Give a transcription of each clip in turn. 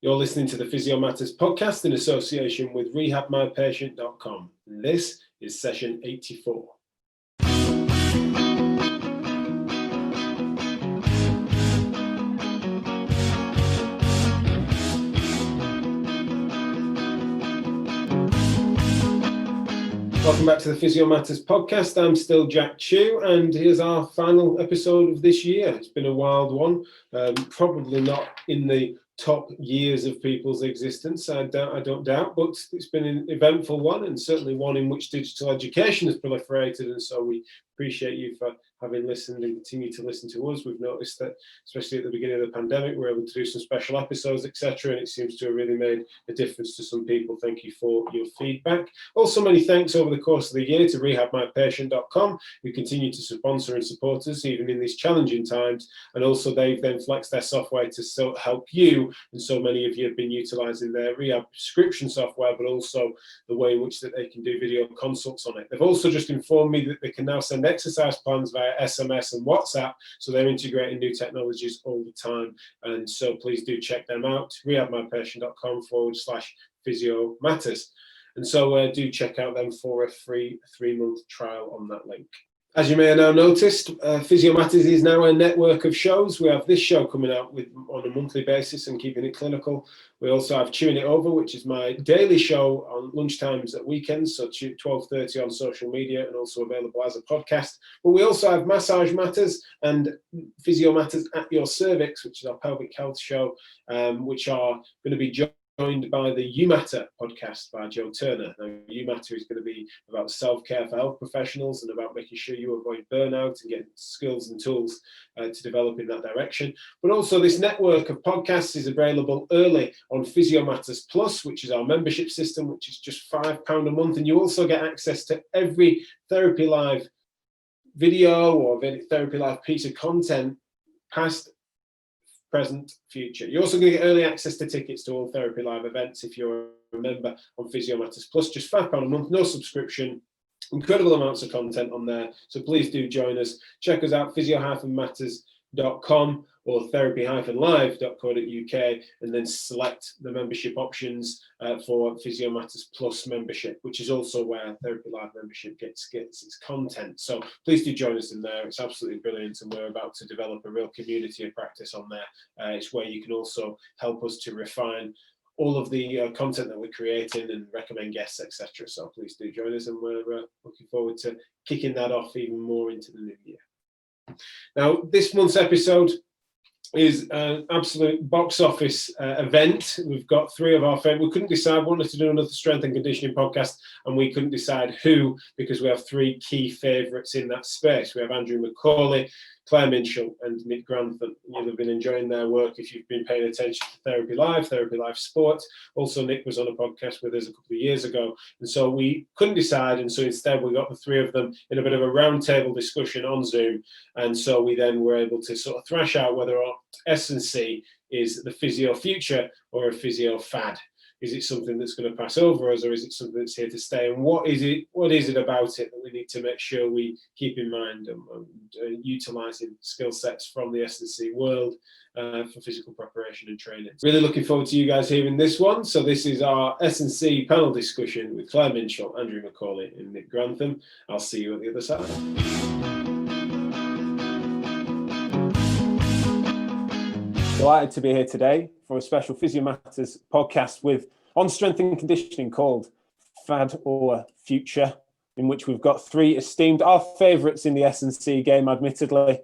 You're listening to the Physio Matters podcast in association with rehabmypatient.com. And this is session 84. Welcome back to the Physio Matters podcast. I'm still Jack Chew, and here's our final episode of this year. It's been a wild one, probably not in the top years of people's existence, I don't doubt, but it's been an eventful one, and certainly one in which digital education has proliferated, and so we appreciate you for having listened and continue to listen to us. We've noticed that, especially at the beginning of the pandemic, we're able to do some special episodes, etc., and it seems to have really made a difference to some people. Thank you for your feedback. Also, many thanks over the course of the year to rehabmypatient.com, who continue to sponsor and support us even in these challenging times, and also they've then flexed their software to help you, and so many of you have been utilising their rehab prescription software, but also the way in which that they can do video consults on it. They've also just informed me that they can now send exercise plans via SMS and WhatsApp, so they're integrating new technologies all the time, and so please do check them out, rehabmypatient.com/physio matters, and so do check out them for a free 3-month trial on that link. As you may have now noticed, Physio Matters is now a network of shows. We have this show coming out on a monthly basis and keeping it clinical. We also have Chewing It Over, which is my daily show on lunchtimes at weekends, so 12:30 on social media, and also available as a podcast. But we also have Massage Matters and Physio Matters at Your Cervix, which is our pelvic health show, which are going to be joined by the You Matter podcast by Joe Turner. Now, You Matter is going to be about self-care for health professionals and about making sure you avoid burnout and getting skills and tools to develop in that direction. But also this network of podcasts is available early on Physio Matters Plus, which is our membership system, which is just £5 a month. And you also get access to every Therapy Live video or Therapy Live piece of content, past, present, future. You're also going to get early access to tickets to all Therapy Live events if you're a member on Physio Matters Plus. Just £5 a month, no subscription, incredible amounts of content on there. So please do join us. Check us out, physio-matters.com or therapy-live.co.uk, and then select the membership options for Physio Matters Plus membership, which is also where Therapy Live membership gets its content. So please do join us in there. It's absolutely brilliant, and we're about to develop a real community of practice on there. It's where you can also help us to refine all of the content that we're creating and recommend guests, etc. So please do join us, and we're looking forward to kicking that off even more into the new year. Now, this month's episode is an absolute box office event. We've got 3 of our favourites. We couldn't decide. We wanted to do another strength and conditioning podcast, and we couldn't decide who, because we have 3 key favourites in that space. We have Andrew McCauley, Claire Minshull, and Nick Grantham. You'll have been enjoying their work if you've been paying attention to Therapy Live Sport. Also, Nick was on a podcast with us a couple of years ago, and so we couldn't decide, and so instead we got the 3 of them in a bit of a roundtable discussion on Zoom, and so we then were able to sort of thrash out whether or not S&C is the physio future or a physio fad. Is it something that's going to pass over us, or is it something that's here to stay? And what is it about it that we need to make sure we keep in mind and utilising skill sets from the S&C world for physical preparation and training? Really looking forward to you guys hearing this one. So this is our S&C panel discussion with Claire Minshull, Andrew McCauley, and Nick Grantham. I'll see you at the other side. Delighted to be here today for a special Physio Matters podcast on strength and conditioning called Fad or Future, in which we've got 3 esteemed, our favourites in the S&C game, admittedly,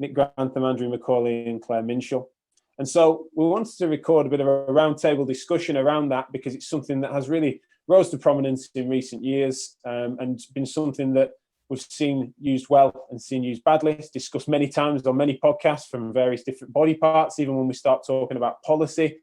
Nick Grantham, Andrew McCauley, and Claire Minshull. And so we wanted to record a bit of a roundtable discussion around that, because it's something that has really rose to prominence in recent years and been something that we've seen used well and seen used badly. It's discussed many times on many podcasts from various different body parts. Even when we start talking about policy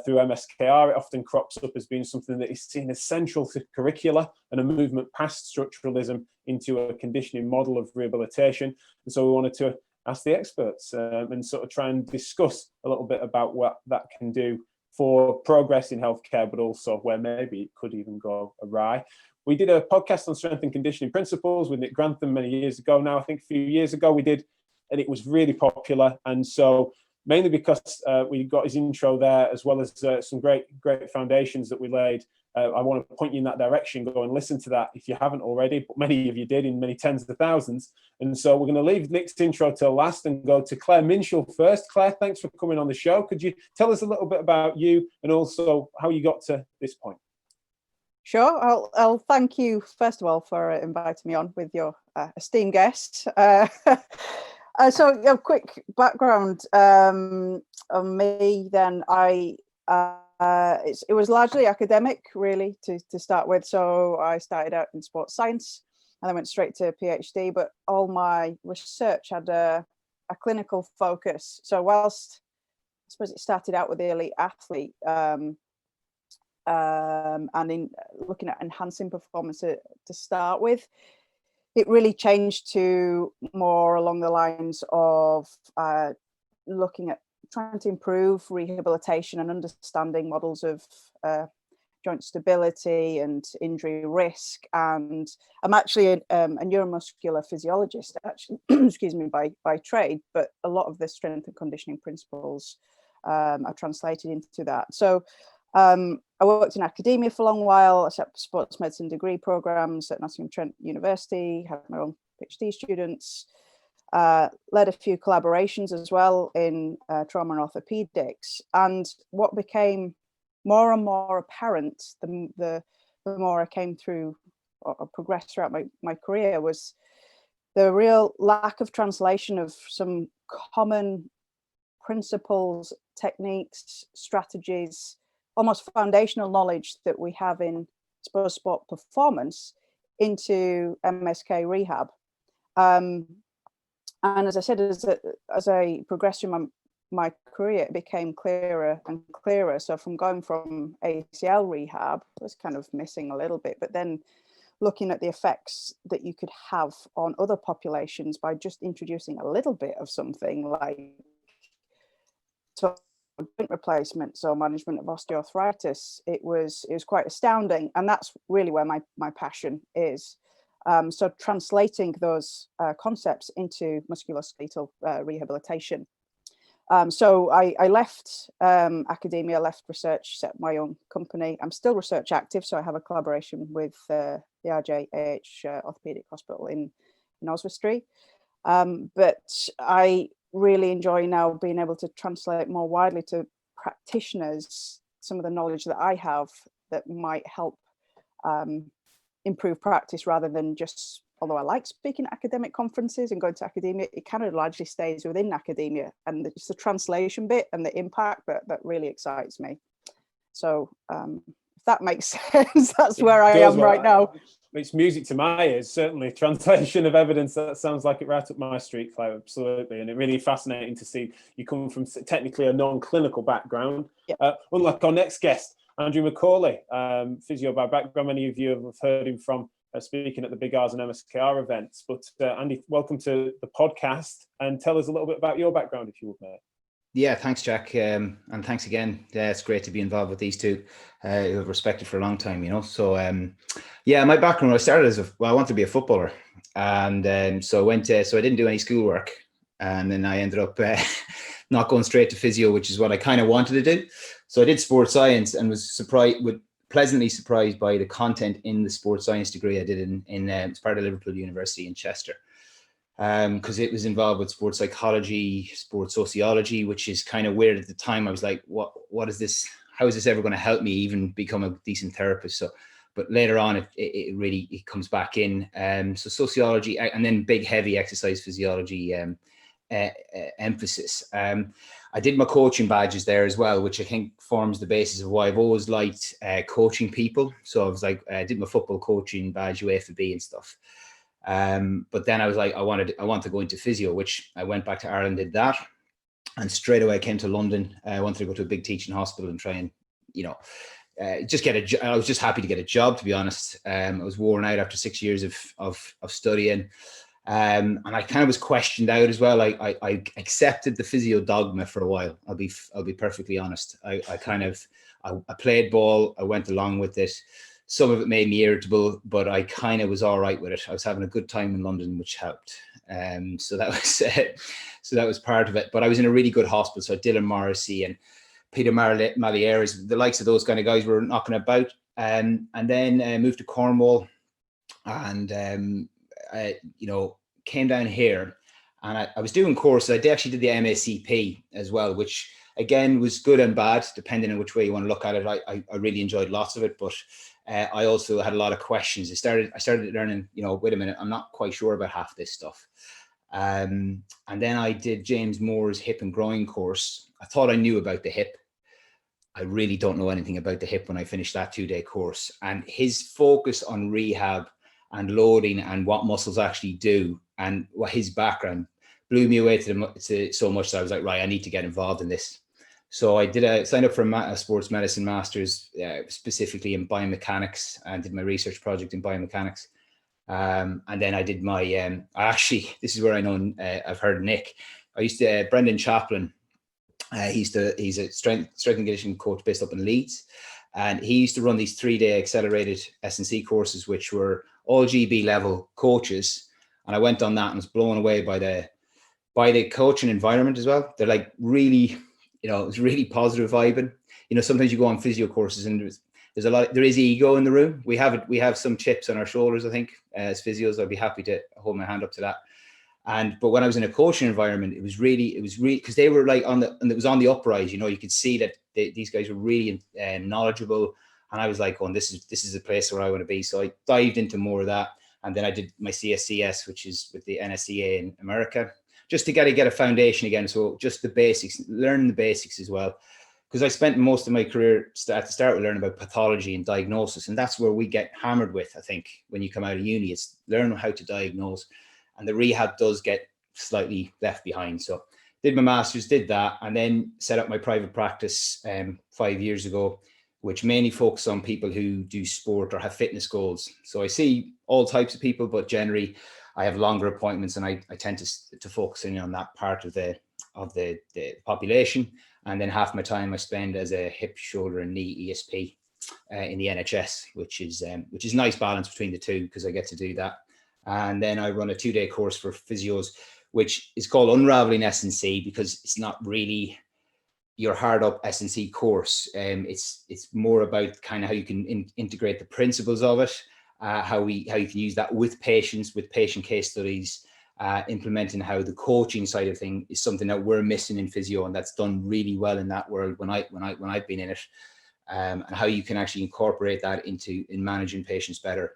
through MSKR, it often crops up as being something that is seen as central to curricula and a movement past structuralism into a conditioning model of rehabilitation. And so we wanted to ask the experts and sort of try and discuss a little bit about what that can do for progress in healthcare, but also where maybe it could even go awry. We did a podcast on strength and conditioning principles with Nick Grantham many years ago now. I think a few years ago we did, and it was really popular. And so mainly because we got his intro there, as well as some great foundations that we laid. I want to point you in that direction. Go and listen to that if you haven't already, but many of you did in many tens of thousands. And so we're going to leave Nick's intro till last and go to Claire Minshull first. Claire, thanks for coming on the show. Could you tell us a little bit about you and also how you got to this point? Sure. I'll thank you, first of all, for inviting me on with your esteemed guest. So a quick background on me then. It was largely academic, really, to start with. So I started out in sports science and I went straight to a PhD, but all my research had a clinical focus. So whilst I suppose it started out with the elite athlete, and in looking at enhancing performance to start with, it really changed to more along the lines of looking at trying to improve rehabilitation and understanding models of joint stability and injury risk. And I'm actually a neuromuscular physiologist, actually, excuse me, by trade, but a lot of the strength and conditioning principles are translated into that. So I worked in academia for a long while. I set up sports medicine degree programs at Nottingham-Trent University, had my own PhD students, led a few collaborations as well in trauma and orthopedics. And what became more and more apparent the more I came through or progressed throughout my career was the real lack of translation of some common principles, techniques, strategies, almost foundational knowledge that we have in sport performance into MSK rehab. And as I said, as I progressed through my career, it became clearer and clearer. So from going from ACL rehab, I was kind of missing a little bit, but then looking at the effects that you could have on other populations by just introducing a little bit of something like joint replacements or management of osteoarthritis, it was quite astounding. And that's really where my passion is. So translating those concepts into musculoskeletal rehabilitation. So I left academia, left research, set my own company. I'm still research active, so I have a collaboration with the RJAH Orthopedic Hospital in Oswestry. But I really enjoy now being able to translate more widely to practitioners some of the knowledge that I have that might help improve practice, rather than just, although I like speaking at academic conferences and going to academia, it kind of largely stays within academia, and it's the translation bit and the impact that really excites me. So if that makes sense, that's where I am right now. It's music to my ears, certainly. Translation of evidence, that sounds like it right up my street, Claire, absolutely. And it's really fascinating to see you come from technically a non-clinical background. Yep. Unlike our next guest, Andrew McCauley, physio by background. Many of you have heard him from speaking at the Big R's and MSKR events. But Andy, welcome to the podcast, and tell us a little bit about your background, if you would, mate. Yeah, thanks, Jack. And thanks again. Yeah, it's great to be involved with these two who I've respected for a long time, you know. So, yeah, my background, I started I wanted to be a footballer. And so I went to, so I didn't do any schoolwork. And then I ended up not going straight to physio, which is what I kind of wanted to do. So I did sports science and was pleasantly surprised by the content in the sports science degree I did in it's part of Liverpool University in Chester. Because it was involved with sports psychology, sports sociology, which is kind of weird at the time. I was like, what is this? How is this ever going to help me even become a decent therapist? So, but later on, it really comes back in. So sociology, and then big, heavy exercise physiology emphasis. I did my coaching badges there as well, which I think forms the basis of why I've always liked coaching people. So I was like, I did my football coaching badge, UAFB and stuff. But then I was like, I want to go into physio, which I went back to Ireland, did that. And straight away I came to London. I wanted to go to a big teaching hospital and try and, you know, just get a job. I was just happy to get a job, to be honest. I was worn out after 6 years of studying. And I kind of was questioned out as well. I accepted the physio dogma for a while. I'll be perfectly honest. I played ball. I went along with it. Some of it made me irritable, but I kind of was all right with it. I was having a good time in London, which helped. So that was part of it. But I was in a really good hospital. So Dylan Morrissey and Peter Malieres, the likes of those kind of guys were knocking about. And then moved to Cornwall, and I, came down here, and I was doing courses. I actually did the MACP as well, which again was good and bad, depending on which way you want to look at it. I really enjoyed lots of it, but I also had a lot of questions. I started learning, wait a minute, I'm not quite sure about half this stuff. And then I did James Moore's hip and groin course. I thought I knew about the hip. I really don't know anything about the hip when I finished that 2-day course. And his focus on rehab and loading and what muscles actually do and what his background blew me away to so much that I was like, right, I need to get involved in this. So I signed up for a sports medicine master's, specifically in biomechanics, and did my research project in biomechanics. And then I did my, this is where I know I've heard Nick. I used to, Brendan Chaplin, he's a strength and conditioning coach based up in Leeds. And he used to run these 3-day accelerated S&C courses, which were all GB level coaches. And I went on that and was blown away by the coaching environment as well. They're like really, it was really positive vibing. Sometimes you go on physio courses and there is ego in the room. We have some chips on our shoulders, I think, as physios. I'd be happy to hold my hand up to that. But when I was in a coaching environment, it was really because they were like and it was on the uprise. You could see that these guys were really knowledgeable, and I was like, "Oh, this is a place where I want to be." So I dived into more of that, and then I did my CSCS, which is with the NSCA in America, just to get a foundation again. So just the basics, learning the basics as well, because I spent most of my career at the start with learning about pathology and diagnosis, and that's where we get hammered with. I think when you come out of uni, it's learn how to diagnose. And the rehab does get slightly left behind. So did my master's, did that, and then set up my private practice 5 years ago, which mainly focuses on people who do sport or have fitness goals. So I see all types of people, but generally I have longer appointments, and I tend to focus in on that part of the population. And then half my time I spend as a hip, shoulder, and knee ESP in the NHS, which is nice balance between the two, because I get to do that. And then I run a 2-day course for physios, which is called Unraveling S&C, because it's not really your hard up S&C course. It's more about kind of how you can integrate the principles of it, how you can use that with patients, with patient case studies, implementing how the coaching side of thing is something that we're missing in physio, and that's done really well in that world when I've been in it, and how you can actually incorporate that in managing patients better.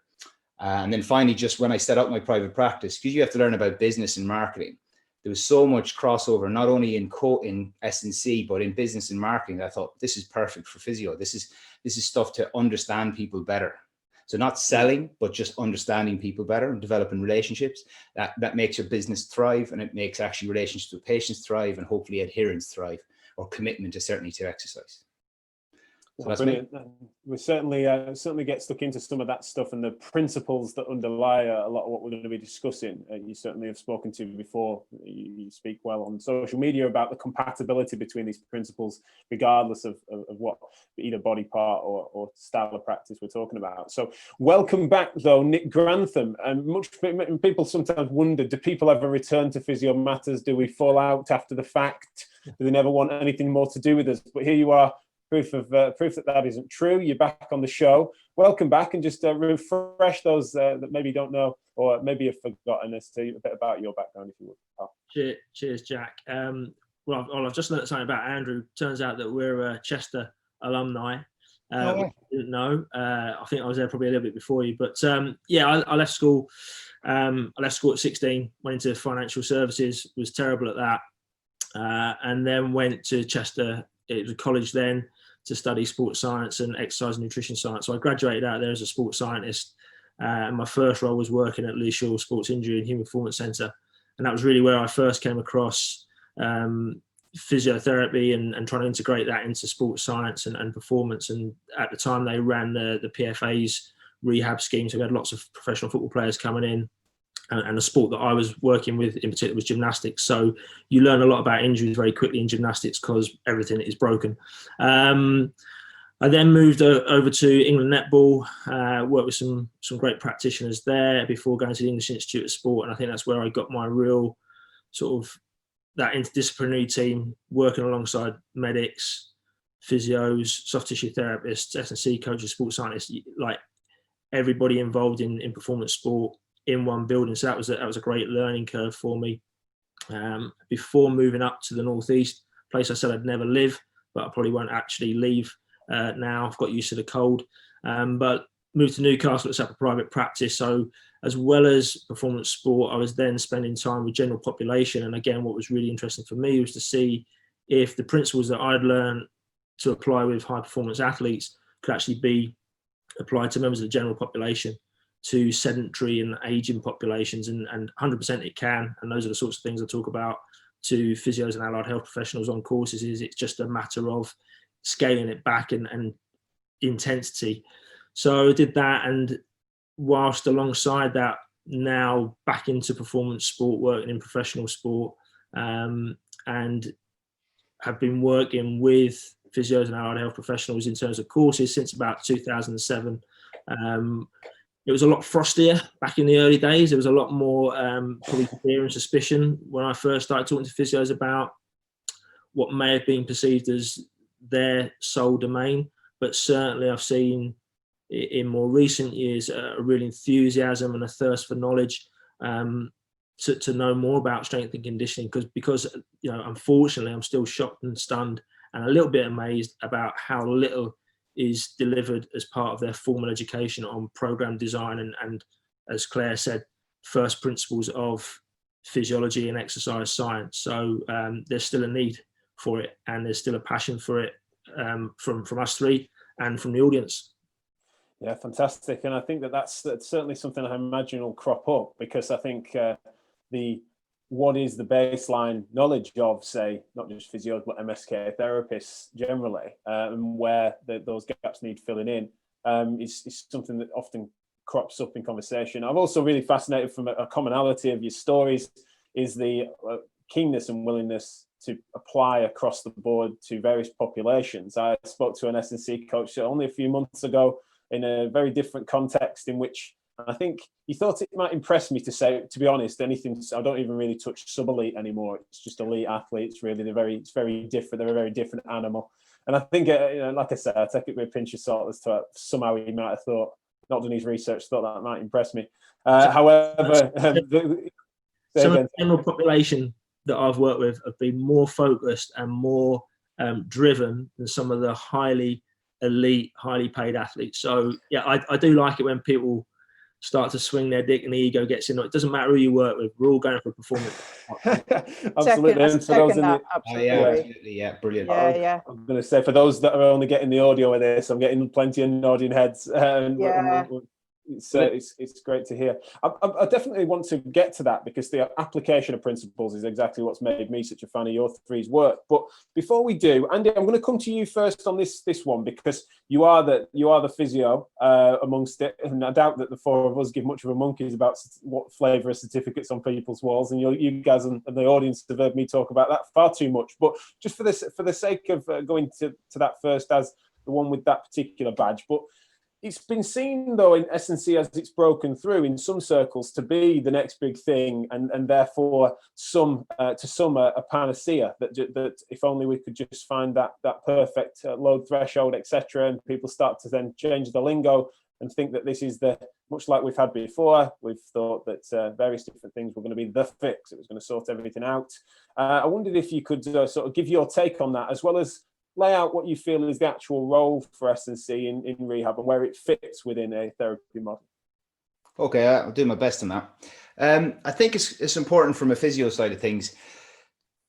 And then finally, just when I set up my private practice, because you have to learn about business and marketing, there was so much crossover, not only in S&C, but in business and marketing. I thought, this is perfect for physio. This is stuff to understand people better. So not selling, but just understanding people better and developing relationships. That makes your business thrive, and it makes actually relationships with patients thrive, and hopefully adherence thrive, or commitment is certainly to exercise. So that's brilliant. We certainly get stuck into some of that stuff and the principles that underlie a lot of what we're going to be discussing. You certainly have spoken to before. You speak well on social media about the compatibility between these principles, regardless of what either body part or style of practice we're talking about. So welcome back, though, Nick Grantham. And people sometimes wonder, do people ever return to Physio Matters? Do we fall out after the fact? Do they never want anything more to do with us? But here you are. Proof that isn't true. You're back on the show. Welcome back, and just refresh those that maybe don't know, or maybe have forgotten as to a bit about your background, if you would. Oh. Cheers, Jack. Well, I've just learned something about Andrew. Turns out that we're Chester alumni. I didn't know. I think I was there probably a little bit before you, but I left school. I left school at 16. Went into financial services. Was terrible at that, and then went to Chester. It was a college then, to study sports science and exercise and nutrition science. So I graduated out there as a sports scientist. And my first role was working at Lee Shaw Sports Injury and Human Performance Centre. And that was really where I first came across physiotherapy and trying to integrate that into sports science and performance. And at the time they ran the PFA's rehab scheme. So we had lots of professional football players coming in. And the sport that I was working with in particular was gymnastics. So you learn a lot about injuries very quickly in gymnastics because everything is broken. I then moved over to England Netball, worked with some great practitioners there before going to the English Institute of Sport. And I think that's where I got my real sort of that interdisciplinary team, working alongside medics, physios, soft tissue therapists, S&C coaches, sports scientists, like everybody involved in performance sport in one building. So that was a great learning curve for me. Before moving up to the Northeast, place I said I'd never live, but I probably won't actually leave now. I've got used to the cold, but moved to Newcastle to set up a private practice. So as well as performance sport, I was then spending time with general population. And again, what was really interesting for me was to see if the principles that I'd learned to apply with high performance athletes could actually be applied to members of the general population, to sedentary and aging populations, and 100% it can. And those are the sorts of things I talk about to physios and allied health professionals on courses. Is it's just a matter of scaling it back and intensity. So I did that, and whilst alongside that, now back into performance sport, working in professional sport, and have been working with physios and allied health professionals in terms of courses since about 2007. It was a lot frostier back in the early days. There was a lot more probably fear and suspicion when I first started talking to physios about what may have been perceived as their sole domain. But certainly I've seen in more recent years a real enthusiasm and a thirst for knowledge to know more about strength and conditioning, because unfortunately I'm still shocked and stunned and a little bit amazed about how little is delivered as part of their formal education on program design and as Claire said, first principles of physiology and exercise science. So there's still a need for it, and there's still a passion for it from us three and from the audience. Yeah, fantastic. And I think that's certainly something I imagine will crop up, because I think what is the baseline knowledge of, say, not just physios, but MSK therapists generally, and where those gaps need filling in, is something that often crops up in conversation. I'm also really fascinated from a commonality of your stories is the keenness and willingness to apply across the board to various populations. I spoke to an S&C coach only a few months ago in a very different context, in which I think he thought it might impress me to say, to be honest, anything. I don't even really touch sub-elite anymore. It's just elite athletes. Really, it's very different. They're a very different animal. And I think, like I said, I take it with a pinch of salt as to somehow he might have thought, not done his research, thought that might impress me. However, some of the general population that I've worked with have been more focused and more driven than some of the highly elite, highly paid athletes. So yeah, I do like it when people start to swing their dick and the ego gets in. It doesn't matter who you work with. We're all going for performance. Absolutely. Absolutely. Yeah, brilliant. Yeah. I'm going to say, for those that are only getting the audio of this, I'm getting plenty of nodding heads. It's great to hear. I definitely want to get to that, because the application of principles is exactly what's made me such a fan of your three's work. But before we do, Andy, I'm going to come to you first on this one, because you are the physio amongst it, and I doubt that the four of us give much of a monkeys about what flavour of certificates on people's walls, and you guys and the audience have heard me talk about that far too much. But just for the sake of going to that first as the one with that particular badge, but it's been seen, though, in S&C as it's broken through in some circles to be the next big thing, and therefore to some a panacea that if only we could just find that perfect load threshold, etc., and people start to then change the lingo and think that this is much like we've had before. We've thought that various different things were going to be the fix. It was going to sort everything out. I wondered if you could sort of give your take on that, as well as lay out what you feel is the actual role for S&C in rehab and where it fits within a therapy model. Okay, I'll do my best on that. I think it's important from a physio side of things.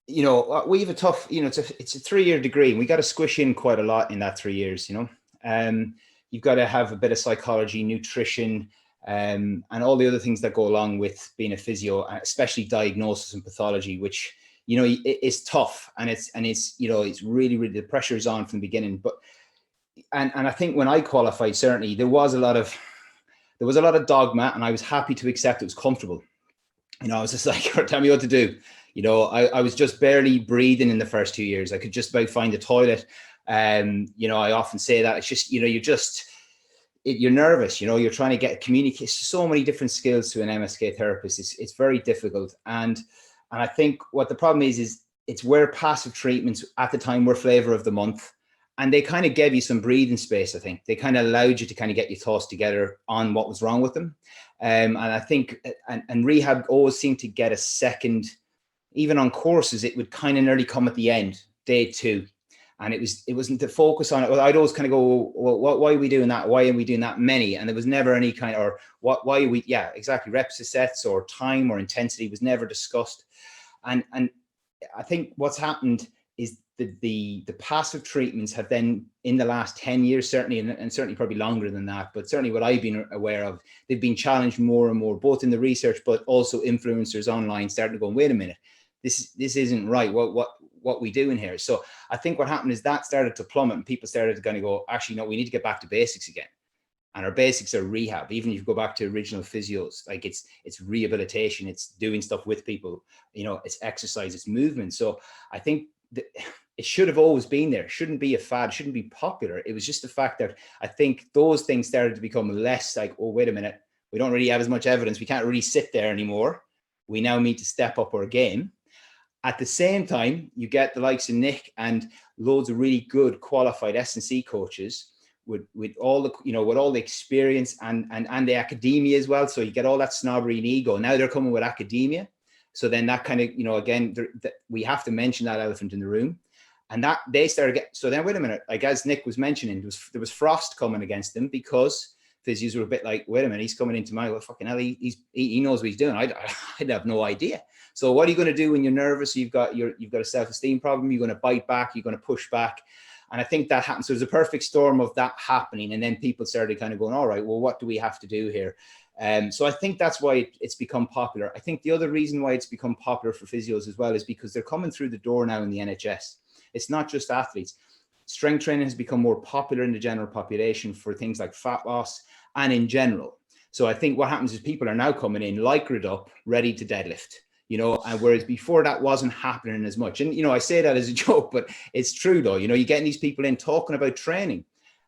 We have a tough, it's a 3-year degree, and we got to squish in quite a lot in that 3 years. You've got to have a bit of psychology, nutrition, and all the other things that go along with being a physio, especially diagnosis and pathology, which it's tough, and it's really the pressure is on from the beginning. But and I think when I qualified, certainly there was a lot of dogma, and I was happy to accept it was comfortable. I was just like, tell me what to do. I was just barely breathing in the first 2 years. I could just about find the toilet. You know, I often say that it's just, you know, you're nervous, you know, you're trying to communicate so many different skills to an MSK therapist. It's very difficult. And I think what the problem is it's where passive treatments at the time were flavor of the month. And they kind of gave you some breathing space, I think. They kind of allowed you to kind of get your thoughts together on what was wrong with them. And I think, and rehab always seemed to get a second, even on courses, it would kind of nearly come at the end, day 2. And it wasn't the focus on it. Well, I'd always kind of go, well, why are we doing that? Why are we doing that many? And there was never any kind, or why are we, yeah, exactly. Reps to sets or time or intensity was never discussed. And I think what's happened is the passive treatments have then, in the last 10 years, certainly, and certainly probably longer than that, but certainly what I've been aware of, they've been challenged more and more, both in the research, but also influencers online starting to go, wait a minute, this isn't right. What we doing here? So I think what happened is that started to plummet, and people started to kind of go, actually, no, we need to get back to basics again. And our basics are rehab. Even if you go back to original physios, like it's rehabilitation, it's doing stuff with people, you know, it's exercise, it's movement. So I think that it should have always been there. It shouldn't be a fad. It shouldn't be popular. It was just the fact that I think those things started to become less like, oh, wait a minute, we don't really have as much evidence. We can't really sit there anymore. We now need to step up our game. At the same time, you get the likes of Nick and loads of really good qualified S&C coaches with all the, you know, with all the experience and the academia as well. So you get all that snobbery and ego. Now they're coming with academia. So then that kind of, you know, again, we have to mention that elephant in the room. And that they started so then, wait a minute, like as Nick was mentioning, there was frost coming against them because physios were a bit like, wait a minute, he's coming into my, well, fucking hell, he knows what he's doing. I'd have no idea. So what are you going to do when you're nervous? You've got a self-esteem problem. You're going to bite back. You're going to push back. And I think that happened. So there's a perfect storm of that happening. And then people started kind of going, all right, well, what do we have to do here? So I think that's why it's become popular. I think the other reason why it's become popular for physios as well is because they're coming through the door now in the NHS. It's not just athletes. Strength training has become more popular in the general population for things like fat loss and in general. So I think what happens is people are now coming in lycra'd up, ready to deadlift, you know, and whereas before that wasn't happening as much. And, you know, I say that as a joke, but it's true though. You know, you're getting these people in talking about training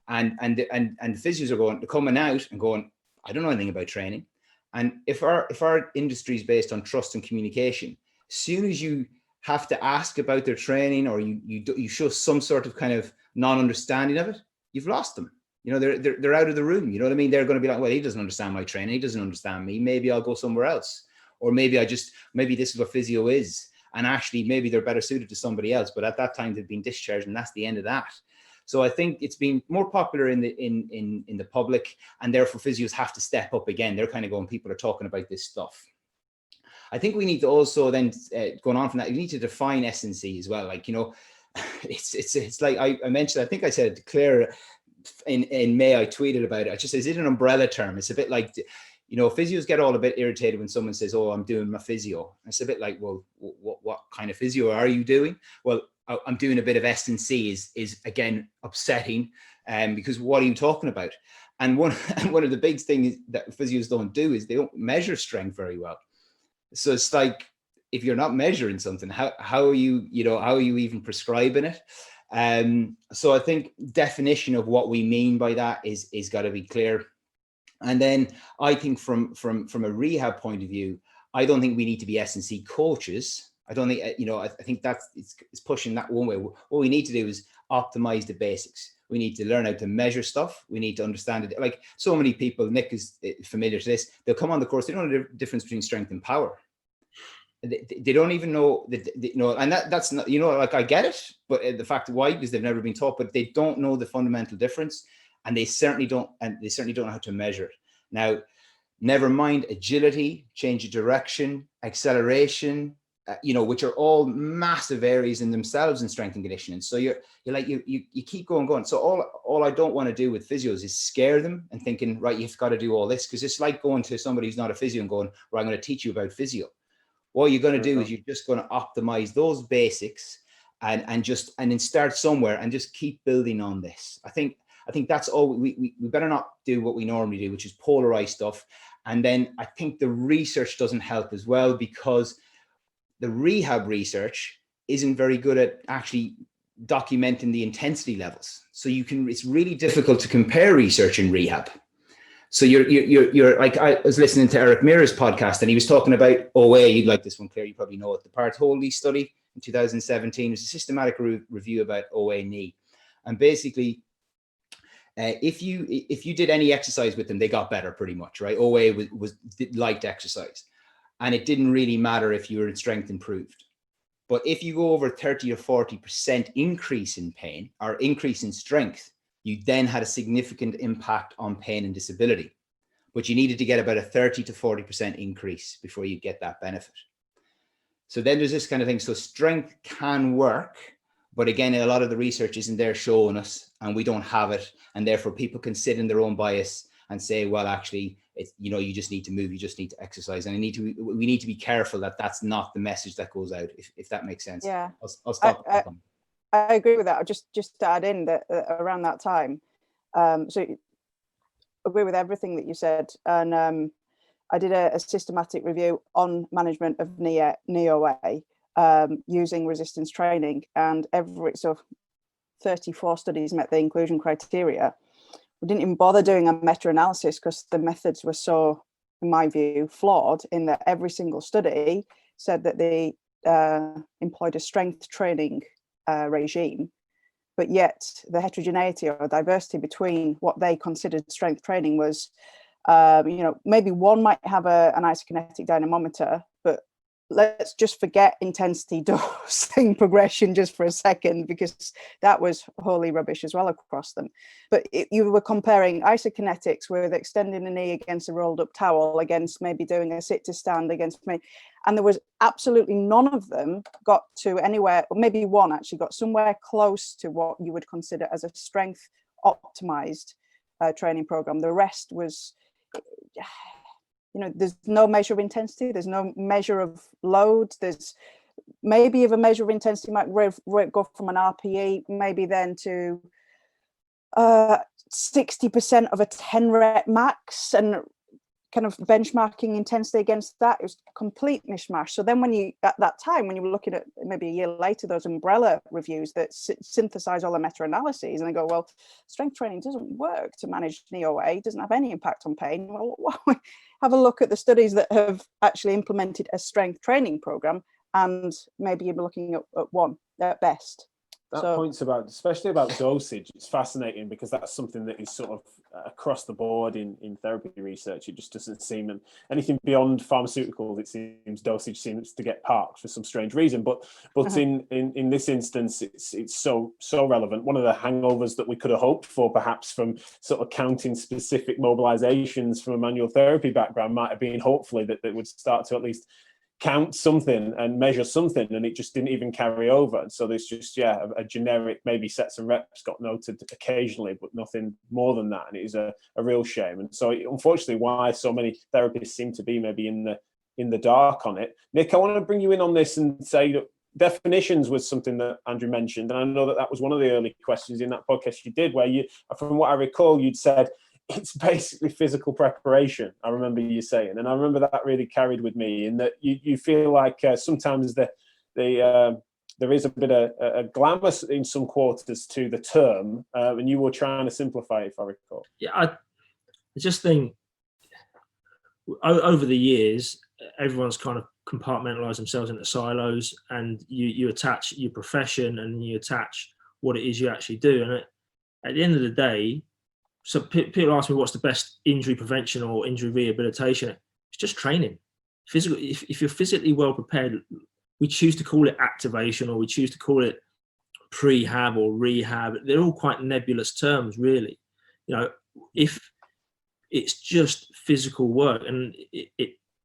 and physios are coming out and going, I don't know anything about training. And if our industry is based on trust and communication, as soon as you have to ask about their training or you show some sort of kind of non-understanding of it, you've lost them. You know, they're out of the room. You know what I mean? They're going to be like, well, he doesn't understand my training. He doesn't understand me. Maybe I'll go somewhere else. Or maybe maybe this is what physio is. And actually, maybe they're better suited to somebody else. But at that time, they've been discharged and that's the end of that. So I think it's been more popular in the public, and therefore physios have to step up again. They're kind of going, people are talking about this stuff. I think we need to also then, going on from that, you need to define S&C as well. Like, you know, it's like I mentioned, I think I said to Claire in May, I tweeted about it. I just said, is it an umbrella term? It's a bit like, you know, physios get all a bit irritated when someone says, oh, I'm doing my physio. It's a bit like, well, what kind of physio are you doing? Well, I'm doing a bit of S&C is again upsetting, because what are you talking about? And one of the big things that physios don't do is they don't measure strength very well. So it's like, if you're not measuring something, how are you even prescribing it? So I think definition of what we mean by that is got to be clear. And then I think from a rehab point of view, I don't think we need to be S&C coaches. I don't think, you know, I think that's it's pushing that one way. What we need to do is optimize the basics. We need to learn how to measure stuff. We need to understand it. Like so many people, Nick is familiar to this. They'll come on the course. They don't know the difference between strength and power. They don't even know that, you know, and that's not, you know, like I get it, but the fact why, because they've never been taught, but they don't know the fundamental difference, and they certainly don't know how to measure it. Now, never mind agility, change of direction, acceleration, you know, which are all massive areas in themselves in strength and conditioning. So you're like, you keep going. So all I don't want to do with physios is scare them and thinking, right, you've got to do all this, because it's like going to somebody who's not a physio and going, well, I'm going to teach you about physio. What you're going to do is you're just going to optimize those basics and then start somewhere and just keep building on this. I think that's all. We better not do what we normally do, which is polarize stuff. And then I think the research doesn't help as well, because the rehab research isn't very good at actually documenting the intensity levels. So it's really difficult to compare research and rehab. So you're like, I was listening to Eric Mirror's podcast, and he was talking about OA. You'd like this one, Claire, you probably know it. The Part-Holy study in 2017 was a systematic review about OA knee. And basically, if you did any exercise with them, they got better pretty much, right? OA was light exercise. And it didn't really matter if you were in strength improved. But if you go over 30 or 40% increase in pain or increase in strength, you then had a significant impact on pain and disability. But you needed to get about a 30 to 40% increase before you get that benefit. So then there's this kind of thing. So strength can work, but again, a lot of the research isn't there showing us, and we don't have it. And therefore people can sit in their own bias and say, well, actually, it's, you just need to move, you just need to exercise. And we need to be careful that that's not the message that goes out, if that makes sense. Yeah. I'll stop. I agree with that. Just to add in that around that time, so I agree with everything that you said. And I did a systematic review on management of knee OA using resistance training, and 34 studies met the inclusion criteria. We didn't even bother doing a meta-analysis because the methods were so, in my view, flawed, in that every single study said that they employed a strength training regime, but yet the heterogeneity or diversity between what they considered strength training was, maybe one might have an isokinetic dynamometer, but let's just forget intensity dosing progression just for a second, because that was wholly rubbish as well across them. But you were comparing isokinetics with extending the knee against a rolled up towel, against maybe doing a sit to stand against me, and there was absolutely none of them got to anywhere, or maybe one actually got somewhere close to what you would consider as a strength optimized training program. The rest was, there's no measure of intensity, there's no measure of load, there's maybe if a measure of intensity might go from an RPE, maybe then to 60% of a 10 rep max, and kind of benchmarking intensity against that. It was complete mishmash. So then at that time, when you were looking at maybe a year later, those umbrella reviews that synthesize all the meta-analyses, and they go, well, strength training doesn't work to manage knee OA, it doesn't have any impact on pain. Well, have a look at the studies that have actually implemented a strength training program, and maybe you're looking at one at best. That point's especially about dosage. It's fascinating because that's something that is sort of across the board in therapy research. It just doesn't seem, and anything beyond pharmaceuticals, it seems dosage seems to get parked for some strange reason. But in this instance, it's so relevant. One of the hangovers that we could have hoped for, perhaps from sort of counting specific mobilizations from a manual therapy background, might have been hopefully that they would start to at least count something and measure something, and it just didn't even carry over. And so there's just a generic maybe sets and reps got noted occasionally, but nothing more than that, and it is a real shame. And so unfortunately, why so many therapists seem to be maybe in the dark on it. Nick, I want to bring you in on this and say that definitions was something that Andrew mentioned, and I know that was one of the early questions in that podcast you did, where you, from what I recall, you'd said it's basically physical preparation. I remember you saying, and I remember that really carried with me, in that you feel like sometimes there is a bit of a glamour in some quarters to the term, and you were trying to simplify it, if I recall. Yeah, I just think over the years, everyone's kind of compartmentalized themselves into silos, and you attach your profession and you attach what it is you actually do. And at the end of the day, so people ask me what's the best injury prevention or injury rehabilitation. It's just training. Physical. If you're physically well prepared, we choose to call it activation, or we choose to call it prehab or rehab. They're all quite nebulous terms, really. If it's just physical work, and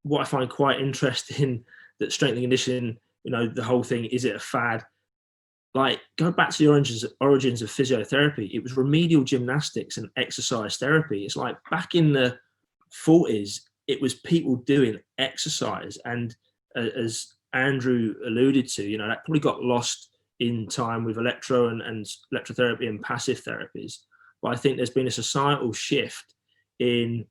what I find quite interesting, that strength and conditioning, the whole thing, is it a fad? Like, go back to the origins of physiotherapy. It was remedial gymnastics and exercise therapy. It's like back in the 40s, it was people doing exercise. And as Andrew alluded to, that probably got lost in time with electro and electrotherapy and passive therapies. But I think there's been a societal shift in,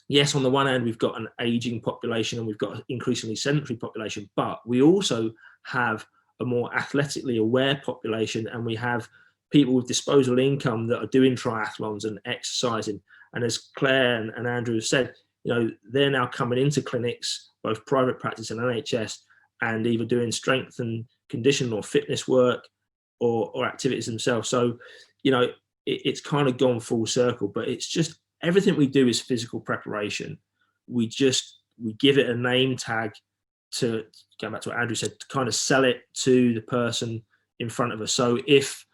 yes, on the one hand, we've got an aging population and we've got an increasingly sedentary population, but we also have a more athletically aware population, and we have people with disposable income that are doing triathlons and exercising. And as Claire and Andrew have said, they're now coming into clinics, both private practice and NHS, and either doing strength and conditioning or fitness work or activities themselves. So, it's kind of gone full circle, but it's just everything we do is physical preparation. We give it a name tag to, going back to what Andrew said, to kind of sell it to the person in front of us. So if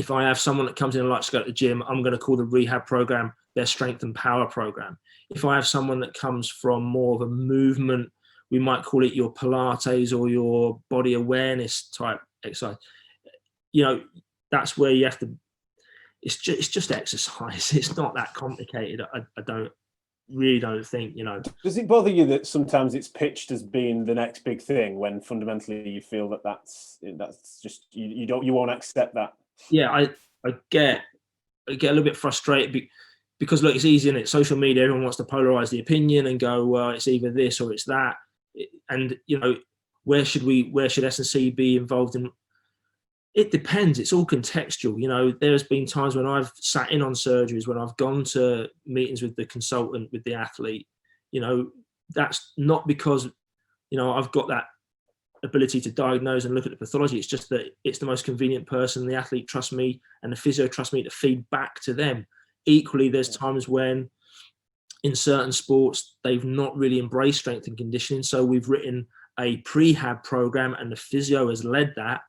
I have someone that comes in and likes to go to the gym, I'm going to call the rehab program their strength and power program. If I have someone that comes from more of a movement, we might call it your Pilates or your body awareness type exercise. That's where you have to, it's just exercise. It's not that complicated. I really don't think. Does it bother you that sometimes it's pitched as being the next big thing when fundamentally you feel that that's just you won't accept that? Yeah, I get a little bit frustrated because look, it's easy, isn't it? Social media, everyone wants to polarize the opinion and go, well, it's either this or it's that. And where should S&C be involved in? It depends. It's all contextual. There's been times when I've sat in on surgeries, when I've gone to meetings with the consultant, with the athlete. That's not because I've got that ability to diagnose and look at the pathology. It's just that it's the most convenient person. The athlete trusts me, and the physio trusts me to feed back to them. Equally, there's times when in certain sports they've not really embraced strength and conditioning, so we've written a prehab program and the physio has led that,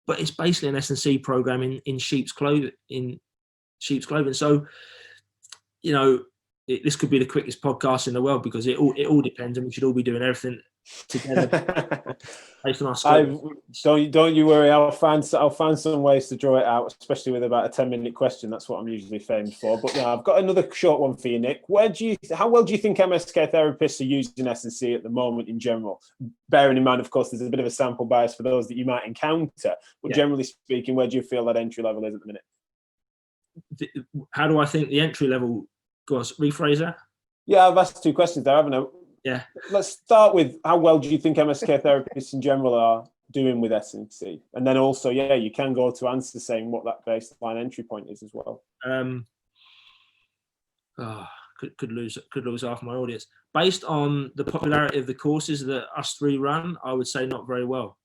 but it's basically an S&C program in sheep's clothing. So this could be the quickest podcast in the world because it all depends, and we should all be doing everything together based on our scope. Don't you worry. I'll find some ways to draw it out, especially with about a 10-minute question. That's what I'm usually famed for. But I've got another short one for you, Nick. How well do you think MSK therapists are using S&C at the moment in general? Bearing in mind, of course, there's a bit of a sample bias for those that you might encounter. But generally speaking, where do you feel that entry level is at the minute? How do I think the entry level? Go on, rephrase that. Yeah, I've asked two questions there, haven't I? Yeah. Let's start with how well do you think MSK therapists in general are doing with S&C? And then also, you can go to answer saying what that baseline entry point is as well. Could lose half my audience. Based on the popularity of the courses that us three run, I would say not very well.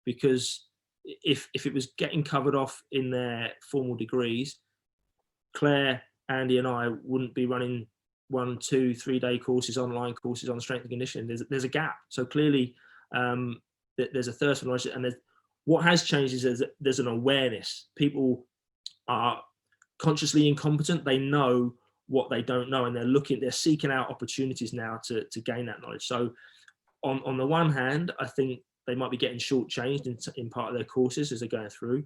Because if it was getting covered off in their formal degrees, Claire, Andy and I wouldn't be running 1, 2, 3 day courses, online courses on strength and conditioning. There's a gap. So clearly there's a thirst for knowledge, and what has changed is there's an awareness. People are consciously incompetent. They know what they don't know, and they're seeking out opportunities now to gain that knowledge. So on the one hand, I think they might be getting shortchanged in part of their courses as they're going through.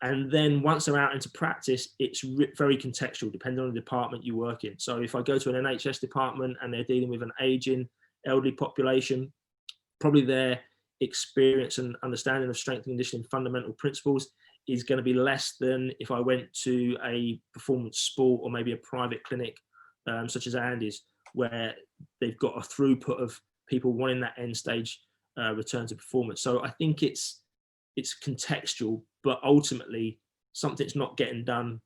And then once they're out into practice, it's very contextual, depending on the department you work in. So if I go to an NHS department and they're dealing with an aging elderly population, probably their experience and understanding of strength and conditioning fundamental principles is going to be less than if I went to a performance sport or maybe a private clinic such as Andy's, where they've got a throughput of people wanting that end stage return to performance. So I think it's contextual, but ultimately something's not getting done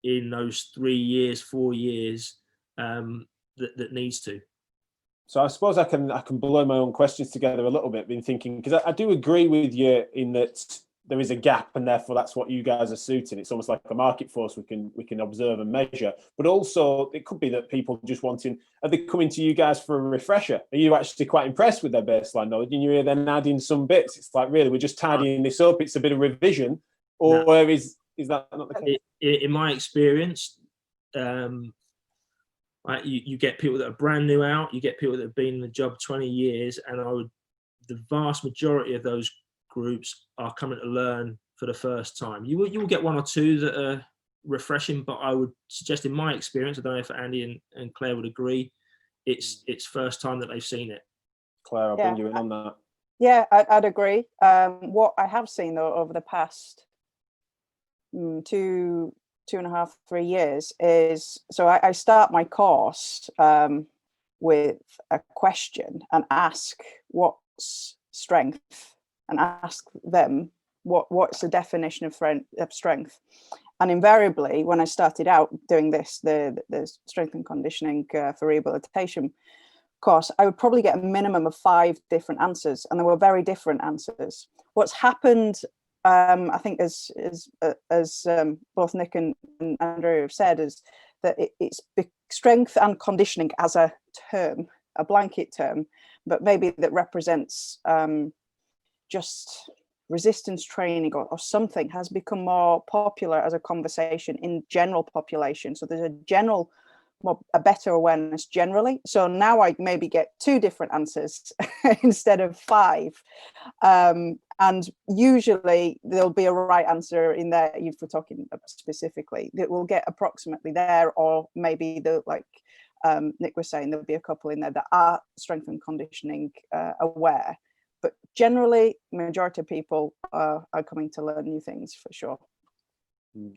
in those 3 years, 4 years that needs to. So I suppose I can blow my own questions together a little bit, been thinking, because I do agree with you in that there is a gap, and therefore that's what you guys are suiting. It's almost like a market force we can observe and measure. But also it could be that people just are they coming to you guys for a refresher? Are you actually quite impressed with their baseline knowledge and you're then adding some bits? It's like, really, we're just tidying this up. It's a bit of revision, or is that not the case? In my experience, you get people that are brand new out, you get people that have been in the job 20 years, and the vast majority of those groups are coming to learn for the first time. You will get 1 or 2 that are refreshing, but I would suggest, in my experience, I don't know if Andy and Claire would agree, it's first time that they've seen it. Claire, I'll bring you in on that. Yeah, I'd agree. What I have seen though over the past 2.5, 3 years is, so I start my course with a question and ask, what's strength and ask them what's the definition of strength. And invariably, when I started out doing this, the strength and conditioning for rehabilitation course, I would probably get a minimum of 5 different answers, and they were very different answers. What's happened, I think, as both Nick and Andrew have said, is that it's strength and conditioning as a term, a blanket term, but maybe that represents just resistance training or something, has become more popular as a conversation in general population. So there's a better awareness generally. So now I maybe get 2 different answers instead of 5. And usually there'll be a right answer in there if we're talking about specifically that will get approximately there, or maybe like Nick was saying, there'll be a couple in there that are strength and conditioning aware. But generally, majority of people are coming to learn new things for sure.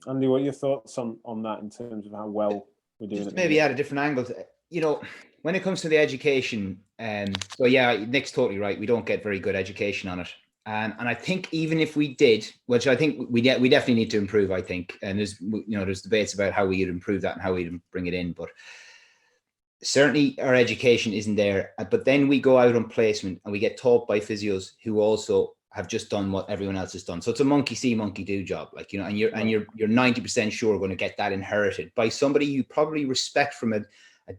Andy, what are your thoughts on that in terms of how well we're doing it? Maybe at a different angle. You know, when it comes to the education, so yeah, Nick's totally right. We don't get very good education on it. And I think even if we did, which I think we definitely need to improve, I think, and there's debates about how we would improve that and how we'd bring it in, but certainly our education isn't there. But then we go out on placement and we get taught by physios who also have just done what everyone else has done. So it's a monkey see, monkey do job, like, and you're 90% sure going to get that inherited by somebody you probably respect from a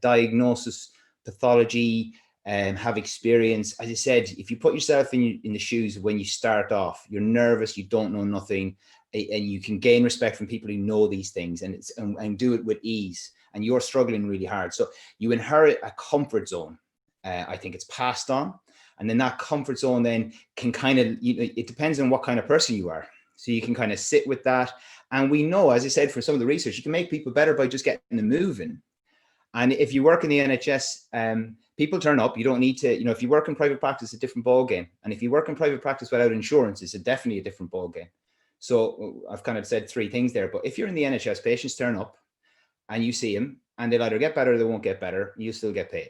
diagnosis, pathology, and have experience. As I said, if you put yourself in the shoes of when you start off, you're nervous, you don't know nothing, and you can gain respect from people who know these things and do it with ease. And you're struggling really hard. So you inherit a comfort zone. I think it's passed on. And then that comfort zone then can kind of, it depends on what kind of person you are. So you can kind of sit with that. And we know, as I said, for some of the research, you can make people better by just getting them moving. And if you work in the NHS, people turn up. You don't need to, if you work in private practice, it's a different ballgame. And if you work in private practice without insurance, it's definitely a different ballgame. So I've kind of said 3 things there. But if you're in the NHS, patients turn up, and you see them, and they'll either get better or they won't get better, you still get paid.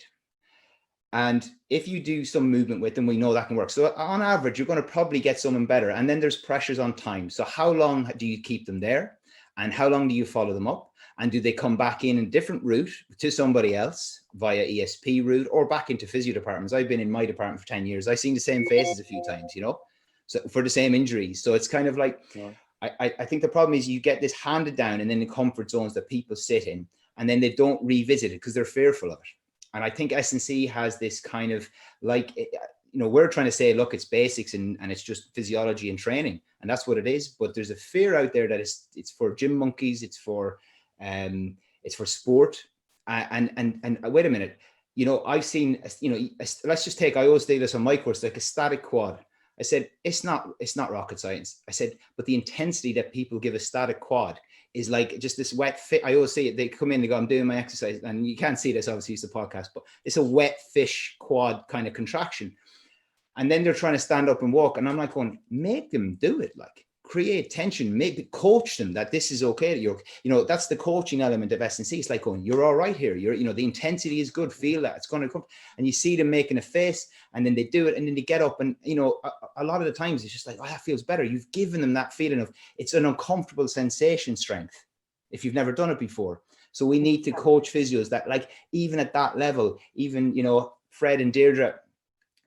And if you do some movement with them, we know that can work. So on average, you're going to probably get someone better. And then there's pressures on time. So how long do you keep them there? And how long do you follow them up? And do they come back in a different route to somebody else via ESP route or back into physio departments? I've been in my department for 10 years. I've seen the same faces a few times, so for the same injuries. So it's kind of like, yeah. I think the problem is you get this handed down and then the comfort zones that people sit in, and then they don't revisit it because they're fearful of it. And I think S&C has this kind of like, we're trying to say, look, it's basics and it's just physiology and training, and that's what it is. But there's a fear out there that it's for gym monkeys, it's for sport. And wait a minute, I've seen, let's just take, I always say this on my course, like a static quad. I said, it's not rocket science. I said, but the intensity that people give a static quad is like just this wet fit. I always say it, they come in, they go, I'm doing my exercise. And you can't see this, obviously, it's a podcast, but it's a wet fish quad kind of contraction. And then they're trying to stand up and walk. And I'm like going, make them do it. Like, create tension, coach them that this is okay. That's the coaching element of S&C. It's like going, you're all right here. The intensity is good. Feel that it's going to come. And you see them making a face, and then they do it, and then they get up, and a lot of the times it's just like, oh, that feels better. You've given them that feeling of it's an uncomfortable sensation strength if you've never done it before. So we need to coach physios that, like, even at that level, even Fred and Deirdre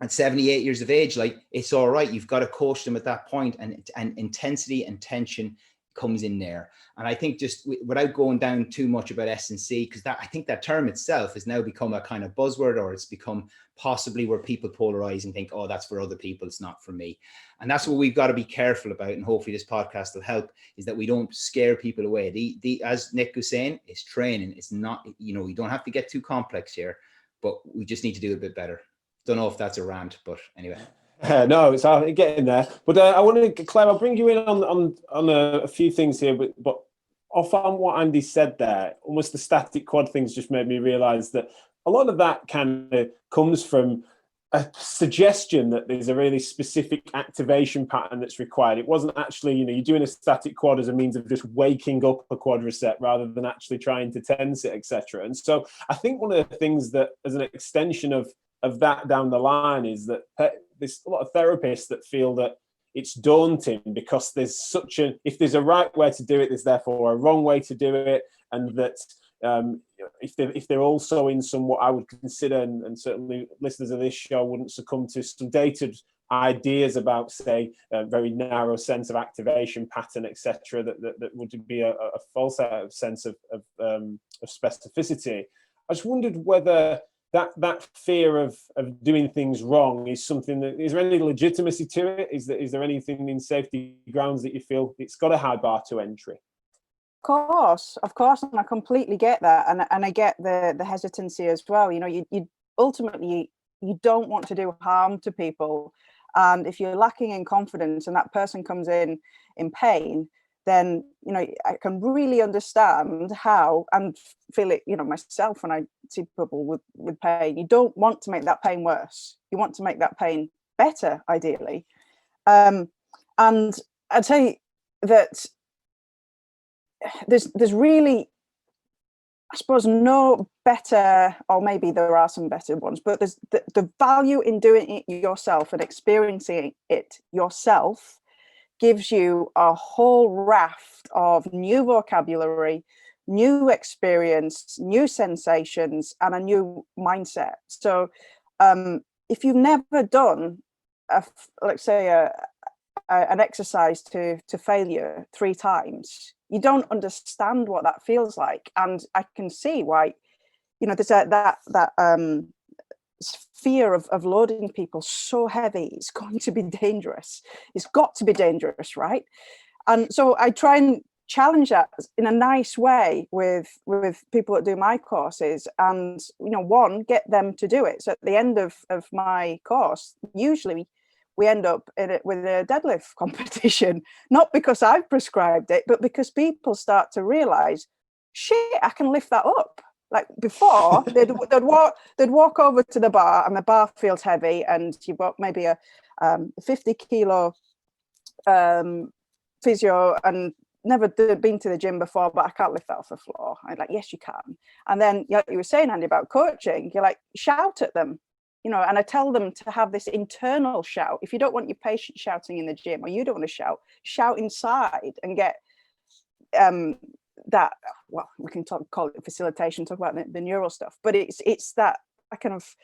at 78 years of age, like, it's all right. You've got to coach them at that point, and intensity and tension comes in there. And I think just without going down too much about S&C, because I think that term itself has now become a kind of buzzword, or it's become possibly where people polarize and think, oh, that's for other people, it's not for me. And that's what we've got to be careful about. And hopefully this podcast will help, is that we don't scare people away. As Nick was saying, it's training. It's not, we don't have to get too complex here, but we just need to do a bit better. Don't know if that's a rant, but anyway. No, it's getting there. But I want to, Claire, I'll bring you in on a few things here. But off on what Andy said there, almost the static quad things just made me realise that a lot of that kind of comes from a suggestion that there's a really specific activation pattern that's required. It wasn't actually, you're doing a static quad as a means of just waking up a quadricep rather than actually trying to tense it, etc. And so I think one of the things that, as an extension of that down the line, is that there's a lot of therapists that feel that it's daunting because there's if there's a right way to do it, there's therefore a wrong way to do it, and that if they're also in some what I would consider, and certainly listeners of this show wouldn't succumb to, some dated ideas about, say, a very narrow sense of activation pattern, etc., that would be a false sense of specificity. I just wondered whether that fear of doing things wrong is something that, is there any legitimacy to it? Is there anything in safety grounds that you feel it's got a high bar to entry? Of course, and I completely get that, and I get the hesitancy as well. You know, you ultimately you don't want to do harm to people, and if you're lacking in confidence and that person comes in pain, then, you know, I can really understand how, and feel it, you know, myself when I see people with pain. You don't want to make that pain worse. You want to make that pain better, ideally. And I'd say that there's really, I suppose, no better, or maybe there are some better ones, but there's the value in doing it yourself and experiencing it yourself gives you a whole raft of new vocabulary, new experience, new sensations, and a new mindset. So if you've never done, let's say, an exercise to failure 3 times, you don't understand what that feels like. And I can see why, you know, there's that fear of loading people so heavy. It's going to be dangerous. It's got to be dangerous, right? And so I try and challenge that in a nice way with people that do my courses, and, you know, one, get them to do it. So at the end of my course, usually we end up in it with a deadlift competition, not because I've prescribed it, but because people start to realize, shit, I can lift that up. Like before, they'd walk over to the bar, and the bar feels heavy, and you've got maybe a 50 kilo physio, and never been to the gym before, but I can't lift that off the floor. I'm like, yes, you can. And then, like you were saying, Andy, about coaching, you're like, shout at them, you know, and I tell them to have this internal shout. If you don't want your patient shouting in the gym, or you don't want to shout inside and get that, well, we can call it facilitation, talk about the neural stuff, but it's that kind of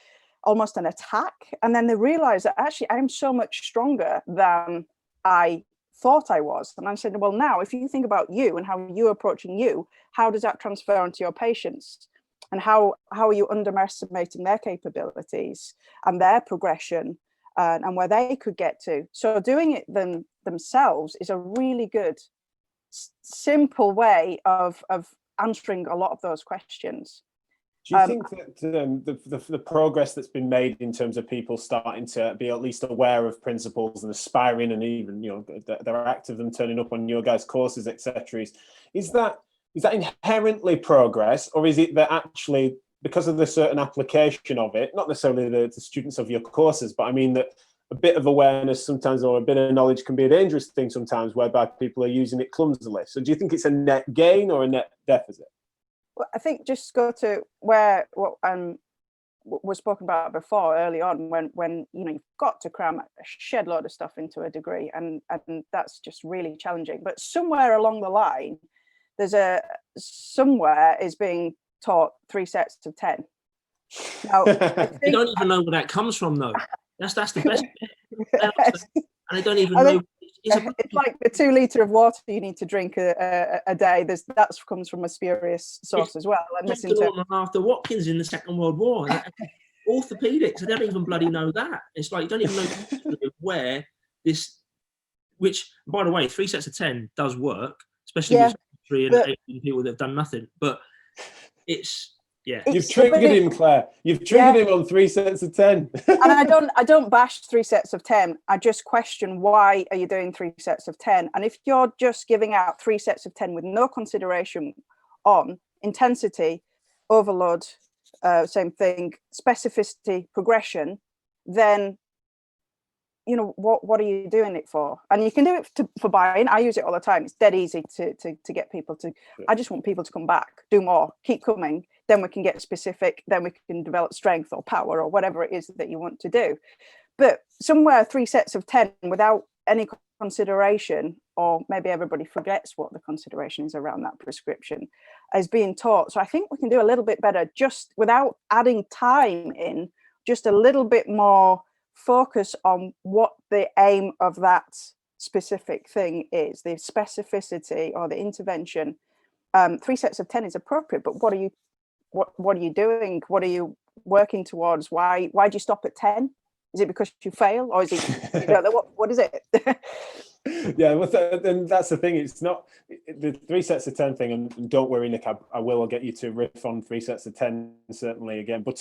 almost an attack. And then they realize that actually I'm so much stronger than I thought I was. And I said, well, now if you think about you and how you're approaching you, how does that transfer onto your patients? And how are you underestimating their capabilities and their progression and where they could get to? So doing it themselves is a really good, simple way of answering a lot of those questions. Do you think that the progress that's been made in terms of people starting to be at least aware of principles and aspiring, and even, you know, they're active, them turning up on your guys' courses, etc., is that inherently progress, or is it that actually, because of the certain application of it, not necessarily the students of your courses, but I mean that a bit of awareness sometimes, or a bit of knowledge, can be a dangerous thing sometimes, whereby people are using it clumsily? So do you think it's a net gain or a net deficit? Well, I think just go to where what was spoken about before early on, when you know, you've got to cram a shed load of stuff into a degree, and that's just really challenging. But somewhere along the line, somewhere is being taught 3 sets of 10. Now, you don't even know where that comes from, though. That's the best bit. And I don't even know. It's like the 2 litre of water you need to drink a day. That comes from a spurious source as well. And listen to after Watkins in the Second World War, orthopedics. I don't even bloody know that. It's like you don't even know where this. Which, by the way, 3 sets of 10 does work, especially with 3 and 8 people that have done nothing. But it's. Yeah, you've triggered him, Claire. You've triggered him on 3 sets of 10. And I don't bash 3 sets of 10. I just question, why are you doing 3 sets of 10? And if you're just giving out 3 sets of 10 with no consideration on intensity, overload, same thing, specificity, progression, then, you know, what are you doing it for? And you can do it for buy-in. I use it all the time. It's dead easy to get people to. I just want people to come back, do more, keep coming. Then we can get specific. Then we can develop strength or power or whatever it is that you want to do. But somewhere 3 sets of 10 without any consideration, or maybe everybody forgets what the consideration is around that prescription, is being taught. So I think we can do a little bit better, just without adding time in, just a little bit more focus on what the aim of that specific thing is, the specificity or the intervention. 3 sets of 10 is appropriate, but what are you doing? What are you working towards? Why do you stop at 10? Is it because you fail, or is it, you know, what is it? Yeah, well, then that's the thing. It's not the 3 sets of 10 thing. And don't worry, Nick, I'll get you to riff on 3 sets of 10 certainly again. But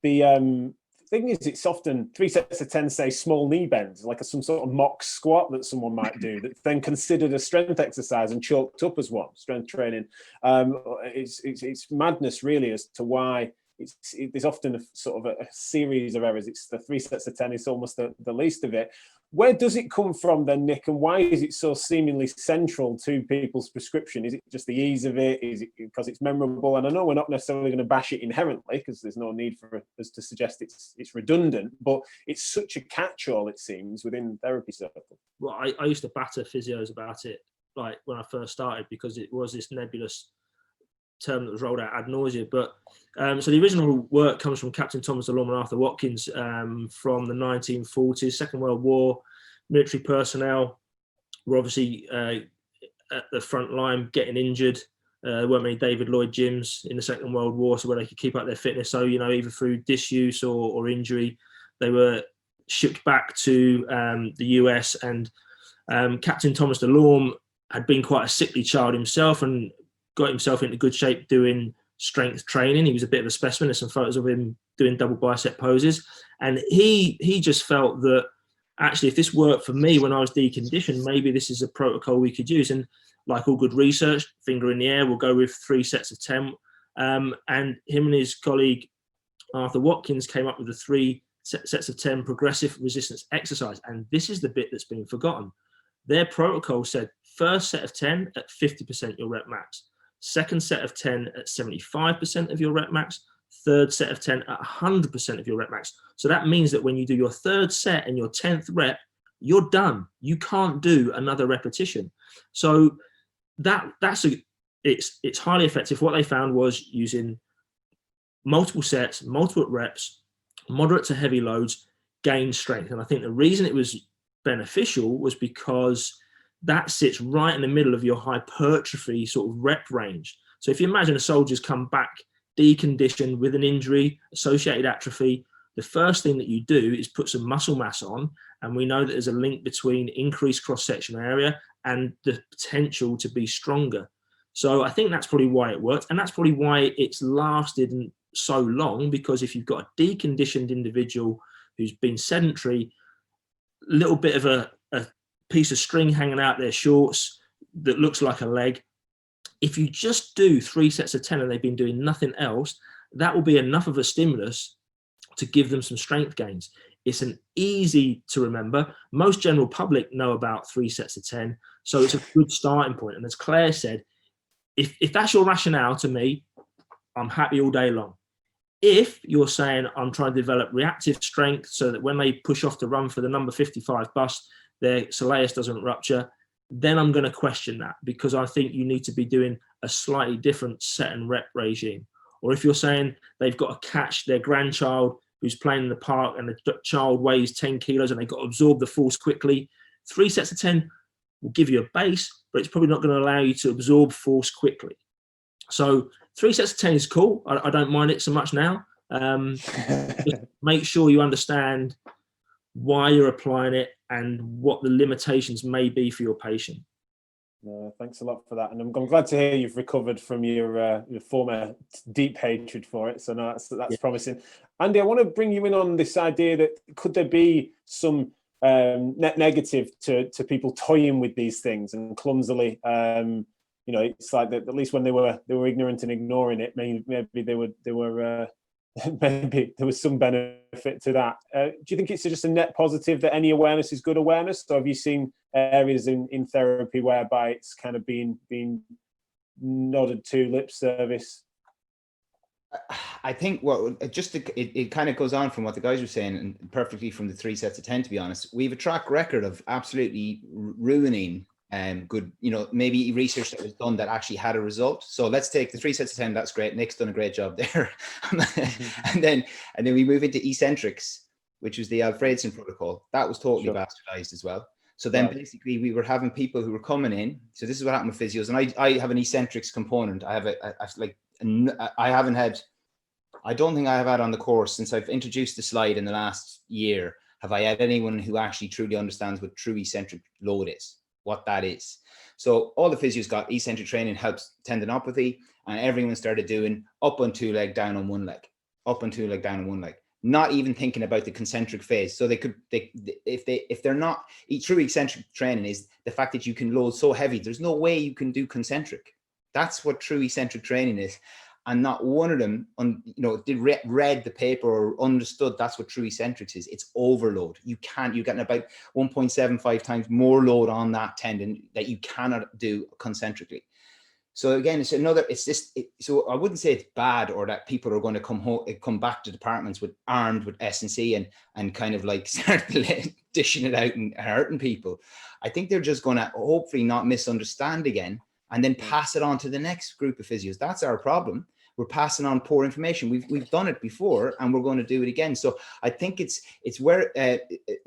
the thing is, it's often 3 sets of 10 say small knee bends, like some sort of mock squat that someone might do, that's then considered a strength exercise and chalked up as one, strength training. It's madness really as to why. There's often a sort of a series of errors. It's the 3 sets of 10 is almost the least of it. Where does it come from then, Nick, and why is it so seemingly central to people's prescription? Is it just the ease of it? Is it because it's memorable? And I know we're not necessarily going to bash it inherently, because there's no need for us to suggest it's redundant, but it's such a catch-all, it seems, within therapy circles. Well, I used to batter physios about it, like when I first started, because it was this nebulous term that was rolled out ad nauseum. But so the original work comes from Captain Thomas DeLorme and Arthur Watkins from the 1940s, Second World War. Military personnel were obviously at the front line getting injured. There weren't many David Lloyd gyms in the Second World War, so where they could keep up their fitness. So, you know, either through disuse or injury, they were shipped back to the US. And Captain Thomas DeLorme had been quite a sickly child himself and got himself into good shape doing strength training. He was a bit of a specimen. There's some photos of him doing double bicep poses. And he just felt that actually, if this worked for me when I was deconditioned, maybe this is a protocol we could use. And like all good research, finger in the air, we'll go with 3 sets of 10. And him and his colleague, Arthur Watkins, came up with the 3 sets of 10 progressive resistance exercise. And this is the bit that's been forgotten. Their protocol said first set of 10 at 50% your rep max, second set of 10 at 75% of your rep max, third set of 10 at 100% of your rep max. So that means that when you do your 3rd set and your 10th rep, you're done. You can't do another repetition. So it's highly effective. What they found was using multiple sets, multiple reps, moderate to heavy loads, gain strength. And I think the reason it was beneficial was because that sits right in the middle of your hypertrophy sort of rep range. So if you imagine a soldier's come back deconditioned with an injury, associated atrophy, the first thing that you do is put some muscle mass on. And we know that there's a link between increased cross-sectional area and the potential to be stronger. So I think that's probably why it works. And that's probably why it's lasted so long, because if you've got a deconditioned individual who's been sedentary, little bit of a piece of string hanging out their shorts that looks like a leg, if you just do 3 sets of 10 and they've been doing nothing else, that will be enough of a stimulus to give them some strength gains. It's an easy to remember. Most general public know about 3 sets of 10, so it's a good starting point. And as Claire said, if that's your rationale, to me, I'm happy all day long. If you're saying I'm trying to develop reactive strength so that when they push off to run for the number 55 bust, their soleus doesn't rupture, then I'm going to question that, because I think you need to be doing a slightly different set and rep regime. Or if you're saying they've got to catch their grandchild who's playing in the park and the child weighs 10 kilos and they've got to absorb the force quickly, 3 sets of 10 will give you a base, but it's probably not going to allow you to absorb force quickly. So 3 sets of 10 is cool. I don't mind it so much now. Just make sure you understand why you're applying it and what the limitations may be for your patient. Thanks a lot for that, and I'm glad to hear you've recovered from your former deep hatred for it. So no, that's promising. Andy, I want to bring you in on this idea that could there be some net negative to people toying with these things and clumsily. You know, it's like that. At least when they were ignorant and ignoring it, maybe they were. Maybe there was some benefit to that. Do you think it's just a net positive that any awareness is good awareness? Or have you seen areas in therapy whereby it's kind of been nodded to, lip service? I think it kind of goes on from what the guys were saying, and perfectly from the 3 sets of 10, to be honest. We have a track record of absolutely ruining good, maybe research that was done that actually had a result. So let's take the 3 sets of 10. That's great. Nick's done a great job there. and then we move into eccentrics, which was the Alfredson protocol. That was totally bastardized as well. So then basically we were having people who were coming in. So this is what happened with physios. And I have an eccentrics component. I don't think I have had on the course since I've introduced the slide in the last year. Have I had anyone who actually truly understands what true eccentric load is, what that is? So all the physios got eccentric training helps tendinopathy, and everyone started doing up on 2 leg, down on 1 leg, up on 2 leg, down on 1 leg. Not even thinking about the concentric phase. So if they're not, true eccentric training is the fact that you can load so heavy. There's no way you can do concentric. That's what true eccentric training is. And not one of them, read the paper or understood that's what true eccentrics is. It's overload. You're getting about 1.75 times more load on that tendon that you cannot do concentrically. So again, so I wouldn't say it's bad or that people are going to come back to departments armed with S&C and kind of like start dishing it out and hurting people. I think they're just going to hopefully not misunderstand again and then pass it on to the next group of physios. That's our problem. We're passing on poor information. We've done it before and we're going to do it again. So I think it's where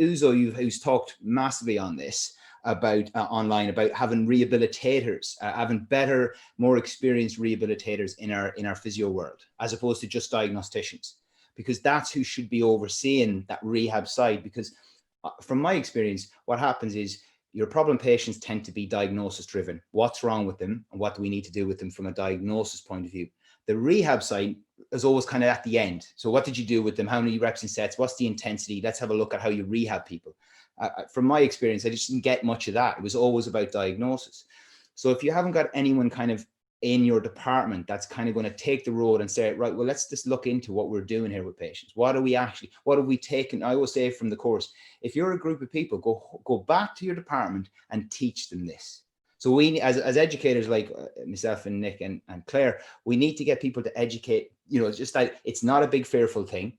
Uzo, who's talked massively on this, about online, about having rehabilitators, having better, more experienced rehabilitators in our physio world, as opposed to just diagnosticians, because that's who should be overseeing that rehab side. Because from my experience, what happens is your problem patients tend to be diagnosis driven. What's wrong with them and what do we need to do with them from a diagnosis point of view? The rehab side is always kind of at the end. So what did you do with them? How many reps and sets? What's the intensity? Let's have a look at how you rehab people. From my experience, I just didn't get much of that. It was always about diagnosis. So if you haven't got anyone kind of in your department that's kind of going to take the road and say, right, well, let's just look into what we're doing here with patients. What have we taken? I always say from the course, if you're a group of people, go back to your department and teach them this. So we, as educators like myself and Nick and Claire, we need to get people to educate, just that it's not a big fearful thing.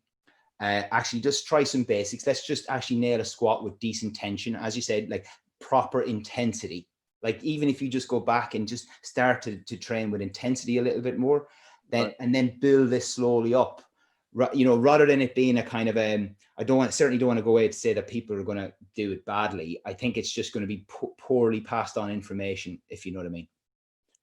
Actually just try some basics. Let's just actually nail a squat with decent tension. As you said, like proper intensity. Like even if you just go back and just start to train with intensity a little bit more, then and then build this slowly up, rather than it being a kind of certainly don't want to go away to say that people are going to do it badly. I think it's just going to be poorly passed on information, if you know what I mean.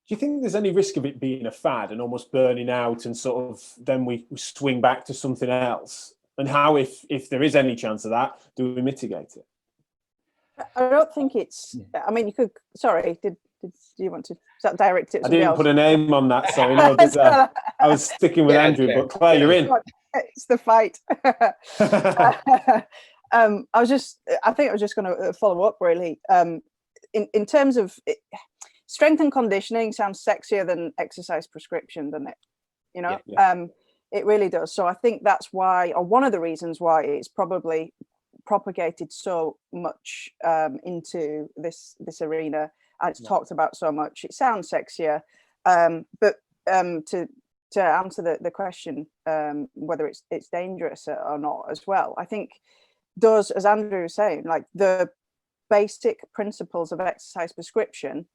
Do you think there's any risk of it being a fad and almost burning out and sort of then we swing back to something else? And how, if there is any chance of that, do we mitigate it? I don't think it's, I mean, you could, sorry, did you want to direct it to I didn't else? put a name on that, sorry. No, I was sticking with Andrew, but Claire, you're in. It's the fight. I think I was just going to follow up really. In terms of strength and conditioning sounds sexier than exercise prescription, doesn't it? Yeah. It really does. So I think that's why, or one of the reasons why it's probably propagated so much into this arena, and it's talked about so much. It sounds sexier, but to answer the question, whether it's dangerous or not as well, I think does, as Andrew was saying, like the basic principles of exercise prescription,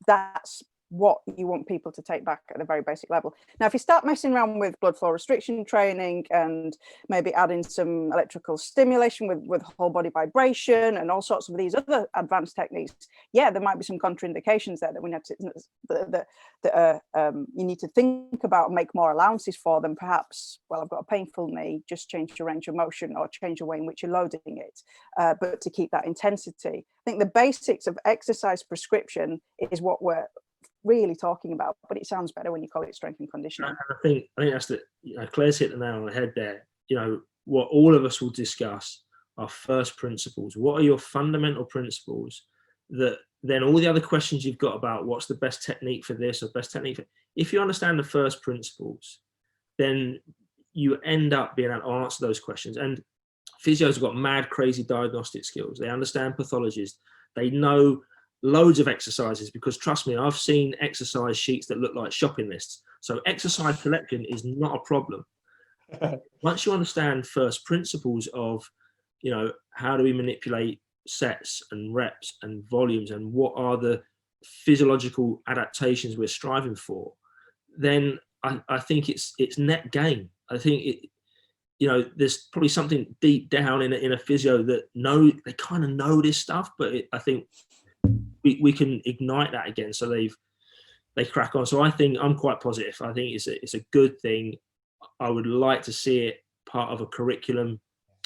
that's what you want people to take back at the very basic level. Now, if you start messing around with blood flow restriction training and maybe adding some electrical stimulation with whole body vibration and all sorts of these other advanced techniques, yeah, there might be some contraindications there that we need to you need to think about, make more allowances for them. Perhaps, well, I've got a painful knee, just change your range of motion or change the way in which you're loading it, but to keep that intensity. I think the basics of exercise prescription is what we're really talking about, but it sounds better when you call it strength and conditioning. I think that's Claire's hit the nail on the head there. What all of us will discuss are first principles. What are your fundamental principles that then all the other questions you've got about what's the best technique for this or best technique for, if you understand the first principles, then you end up being able to answer those questions. And physios have got mad, crazy diagnostic skills. They understand pathologies. They know loads of exercises, because trust me, I've seen exercise sheets that look like shopping lists. So exercise selection is not a problem. Once you understand first principles of, you know, how do we manipulate sets and reps and volumes and what are the physiological adaptations we're striving for, then I think it's net gain. I think it, you know, there's probably something deep down in a physio that they kind of know this stuff, but I think we can ignite that again, so they crack on. So I think I'm quite positive. I think it's a good thing. I would like to see it part of a curriculum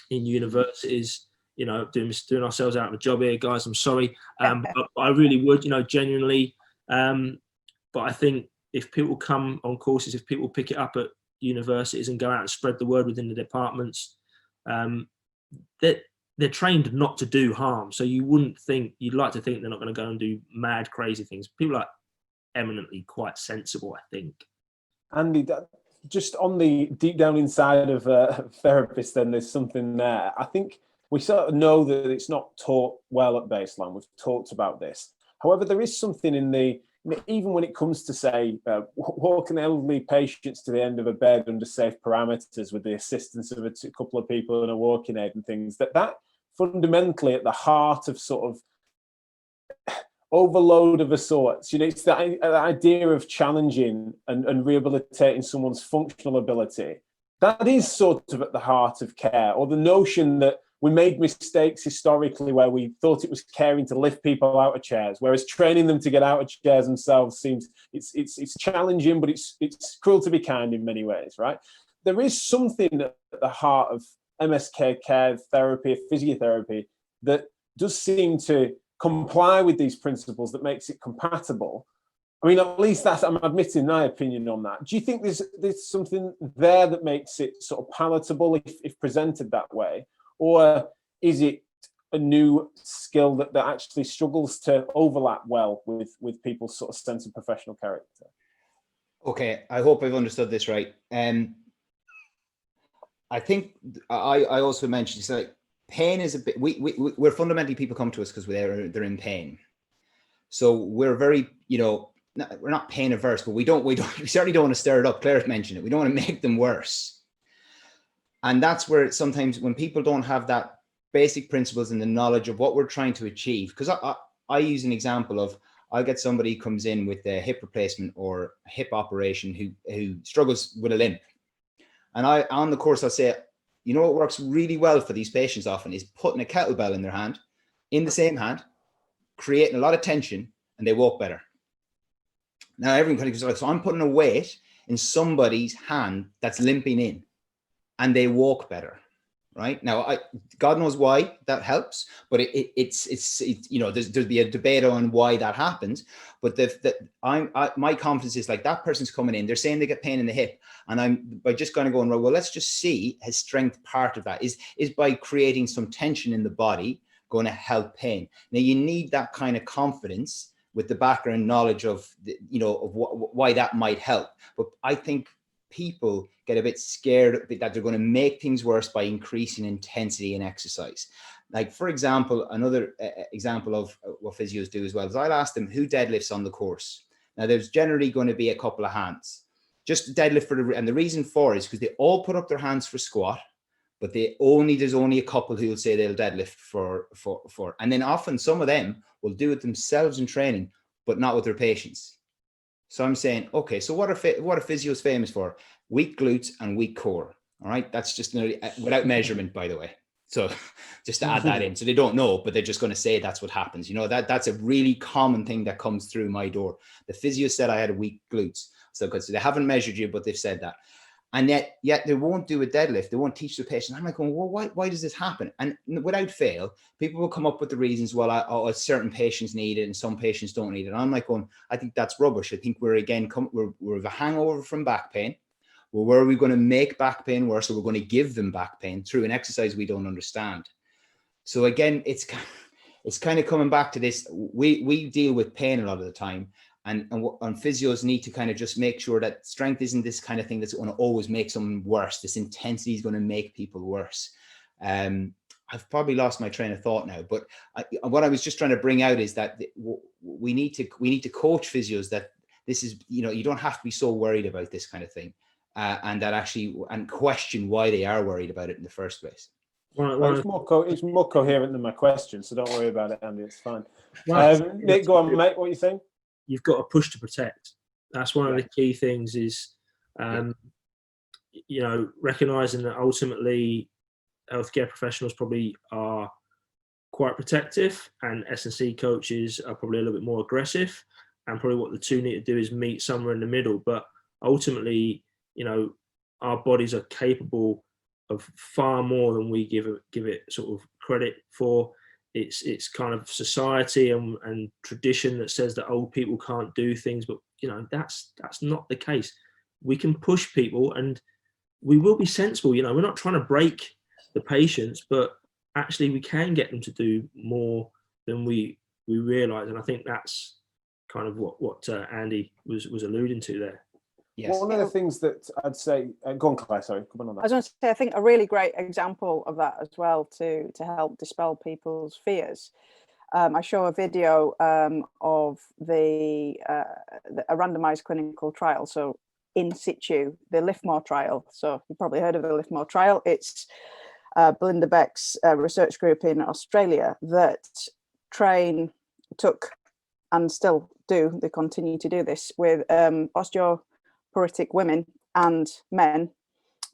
in universities. You know, doing ourselves out of a job here, guys. I'm sorry, but I really would, you know, genuinely. But I think if people come on courses, if people pick it up at universities and go out and spread the word within the departments, that they're trained not to do harm. So you'd like to think they're not going to go and do mad, crazy things. People are eminently quite sensible, I think. Andy, just on the deep down inside of therapists, then there's something there. I think we sort of know that it's not taught well at baseline. We've talked about this. However, there is something even when it comes to, say, walking elderly patients to the end of a bed under safe parameters with the assistance of a couple of people and a walking aid and things, that fundamentally at the heart of sort of overload of a sort. You know, it's that idea of challenging and rehabilitating someone's functional ability. That is sort of at the heart of care, or the notion that we made mistakes historically where we thought it was caring to lift people out of chairs, whereas training them to get out of chairs themselves seems it's challenging, but it's cruel to be kind in many ways, right? There is something at the heart of MSK care therapy, physiotherapy, that does seem to comply with these principles, that makes it compatible. I mean, at least I'm admitting my opinion on that. Do you think there's something there that makes it sort of palatable if presented that way? Or is it a new skill that actually struggles to overlap well with people's sort of sense of professional character? Okay, I hope I've understood this right. I think I also mentioned, it's like pain is a bit, we're fundamentally, people come to us because they're in pain. So we're very, you know, we're not pain averse, but we certainly don't want to stir it up. Claire mentioned it. We don't want to make them worse. And that's where sometimes when people don't have that basic principles and the knowledge of what we're trying to achieve, because I use an example of, I'll get somebody who comes in with a hip replacement or a hip operation who struggles with a limp. And on the course, I'll say, you know what works really well for these patients often is putting a kettlebell in their hand, in the same hand, creating a lot of tension, and they walk better. Now everyone kind of goes like, so I'm putting a weight in somebody's hand that's limping in, and they walk better, right? Now, God knows why that helps, but it's you know, there'll be a debate on why that happens. But my confidence is like, that person's coming in, they're saying they get pain in the hip, and I'm by just kind of going, well, let's just see, his strength part of that is by creating some tension in the body going to help pain. Now, you need that kind of confidence with the background knowledge of why that might help. But I think people get a bit scared that they're going to make things worse by increasing intensity in exercise. Like, for example, another example of what physios do as well is I'll ask them who deadlifts on the course. Now, there's generally going to be a couple of hands, just deadlift and the reason for it is because they all put up their hands for squat, but there's only a couple who will say they'll deadlift for, and then often some of them will do it themselves in training, but not with their patients. So I'm saying, okay, so what are physios famous for? Weak glutes and weak core. All right. That's just without measurement, by the way. So just to add that in. So they don't know, but they're just going to say that's what happens. You know, that's a really common thing that comes through my door. The physio said I had a weak glutes. So they haven't measured you, but they've said that. And yet they won't do a deadlift. They won't teach the patient. I'm like, well, why does this happen? And without fail, people will come up with the reasons, well, certain patients need it and some patients don't need it. And I'm like, I think that's rubbish. I think we're a hangover from back pain. Well, where are we going to make back pain worse? Or we're going to give them back pain through an exercise we don't understand. So again, it's kind of coming back to this. We deal with pain a lot of the time. And physios need to kind of just make sure that strength isn't this kind of thing that's going to always make someone worse. This intensity is going to make people worse. I've probably lost my train of thought now, but what I was just trying to bring out is that we need to coach physios that this is, you know, you don't have to be so worried about this kind of thing, and question why they are worried about it in the first place. It's more coherent than my question, so don't worry about it, Andy. It's fine. Well, Nick, go on, mate. What are you saying? You've got to push to protect. That's one of the key things. Is you know, recognizing that ultimately healthcare professionals probably are quite protective, and S&C coaches are probably a little bit more aggressive, and probably what the two need to do is meet somewhere in the middle. But ultimately, you know, our bodies are capable of far more than we give it sort of credit for. It's kind of society and tradition that says that old people can't do things, but you know, that's not the case. We can push people, and we will be sensible. You know, we're not trying to break the patients, but actually we can get them to do more than we realize. And I think that's kind of what Andy was alluding to there. Yes. One of the things that I'd say, go on, Claire, sorry, come on that. I was going to say, I think a really great example of that as well to help dispel people's fears. I show a video of a randomized clinical trial, so in situ, the Liftmore Trial. So you've probably heard of the Liftmore Trial. It's Belinda Beck's research group in Australia that took and still do, they continue to do this with osteoporotic women and men,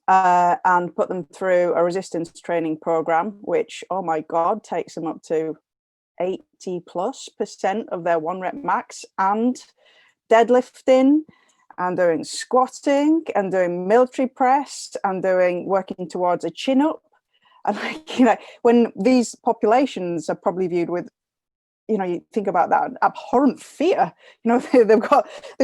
and put them through a resistance training program, which, oh my God, takes them up to 80+% of their 1 rep max, and deadlifting, and doing squatting, and doing military press, and working towards a chin up. And like, you know, when these populations are probably viewed with, you know, you think about that abhorrent fear, you know, they're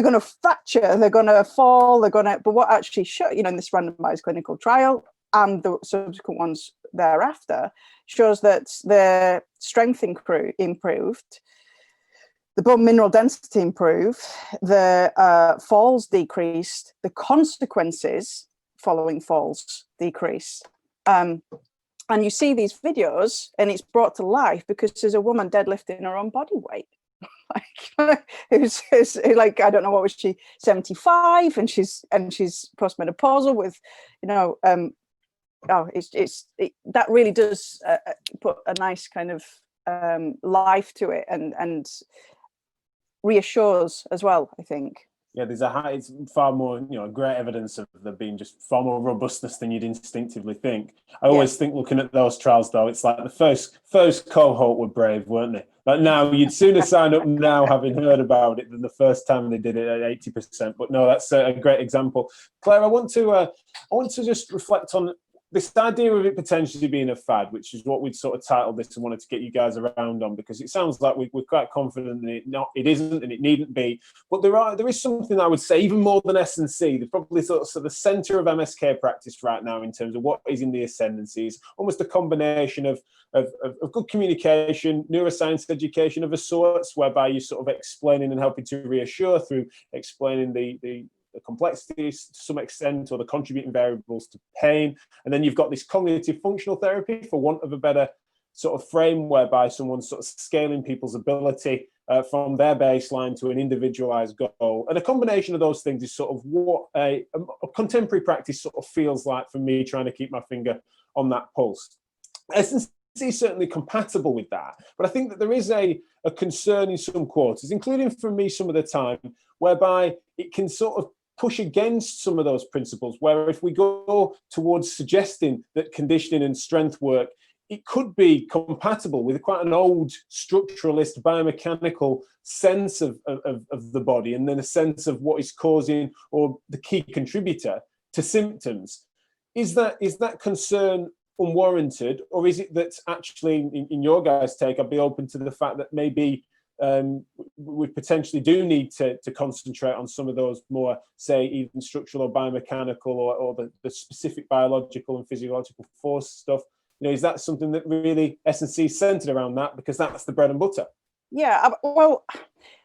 going to fracture, they're going to fall, but what actually showed, you know, in this randomized clinical trial and the subsequent ones thereafter, shows that the strength improved, the bone mineral density improved, the falls decreased, the consequences following falls decreased. And you see these videos, and it's brought to life because there's a woman deadlifting her own body weight. Like, who's like, I don't know, what was she, 75, and she's postmenopausal with, you know, that really does put a nice kind of life to it, and reassures as well, I think. Yeah, it's far more, you know, great evidence of there being just far more robustness than you'd instinctively think. I always think, looking at those trials, though, it's like the first cohort were brave, weren't they? Like, now you'd sooner sign up now having heard about it than the first time they did it at 80%. But no, that's a great example. Claire, I want to just reflect on this idea of it potentially being a fad, which is what we'd sort of titled this and wanted to get you guys around on, because it sounds like we're quite confident that it isn't, and it needn't be. But there is something I would say, even more than S&C, they're probably sort of the centre of MSK practice right now in terms of what is in the ascendancies, almost a combination of good communication, neuroscience education of a sorts, whereby you're sort of explaining and helping to reassure through explaining the complexities to some extent, or the contributing variables to pain. And then you've got this cognitive functional therapy, for want of a better sort of frame, whereby someone's sort of scaling people's ability from their baseline to an individualized goal. And a combination of those things is sort of what a contemporary practice sort of feels like for me, trying to keep my finger on that pulse. S&C is certainly compatible with that, but I think that there is a concern in some quarters, including for me some of the time, whereby it can sort of push against some of those principles, where if we go towards suggesting that conditioning and strength work, it could be compatible with quite an old structuralist biomechanical sense of the body, and then a sense of what is causing, or the key contributor to symptoms. Is that concern unwarranted, or is it that actually, in your guys' take, I'd be open to the fact that maybe we potentially do need to concentrate on some of those more, say, even structural or biomechanical, or the specific biological and physiological force stuff? You know, is that something that really S&C is centered around that, because that's the bread and butter? Yeah, well,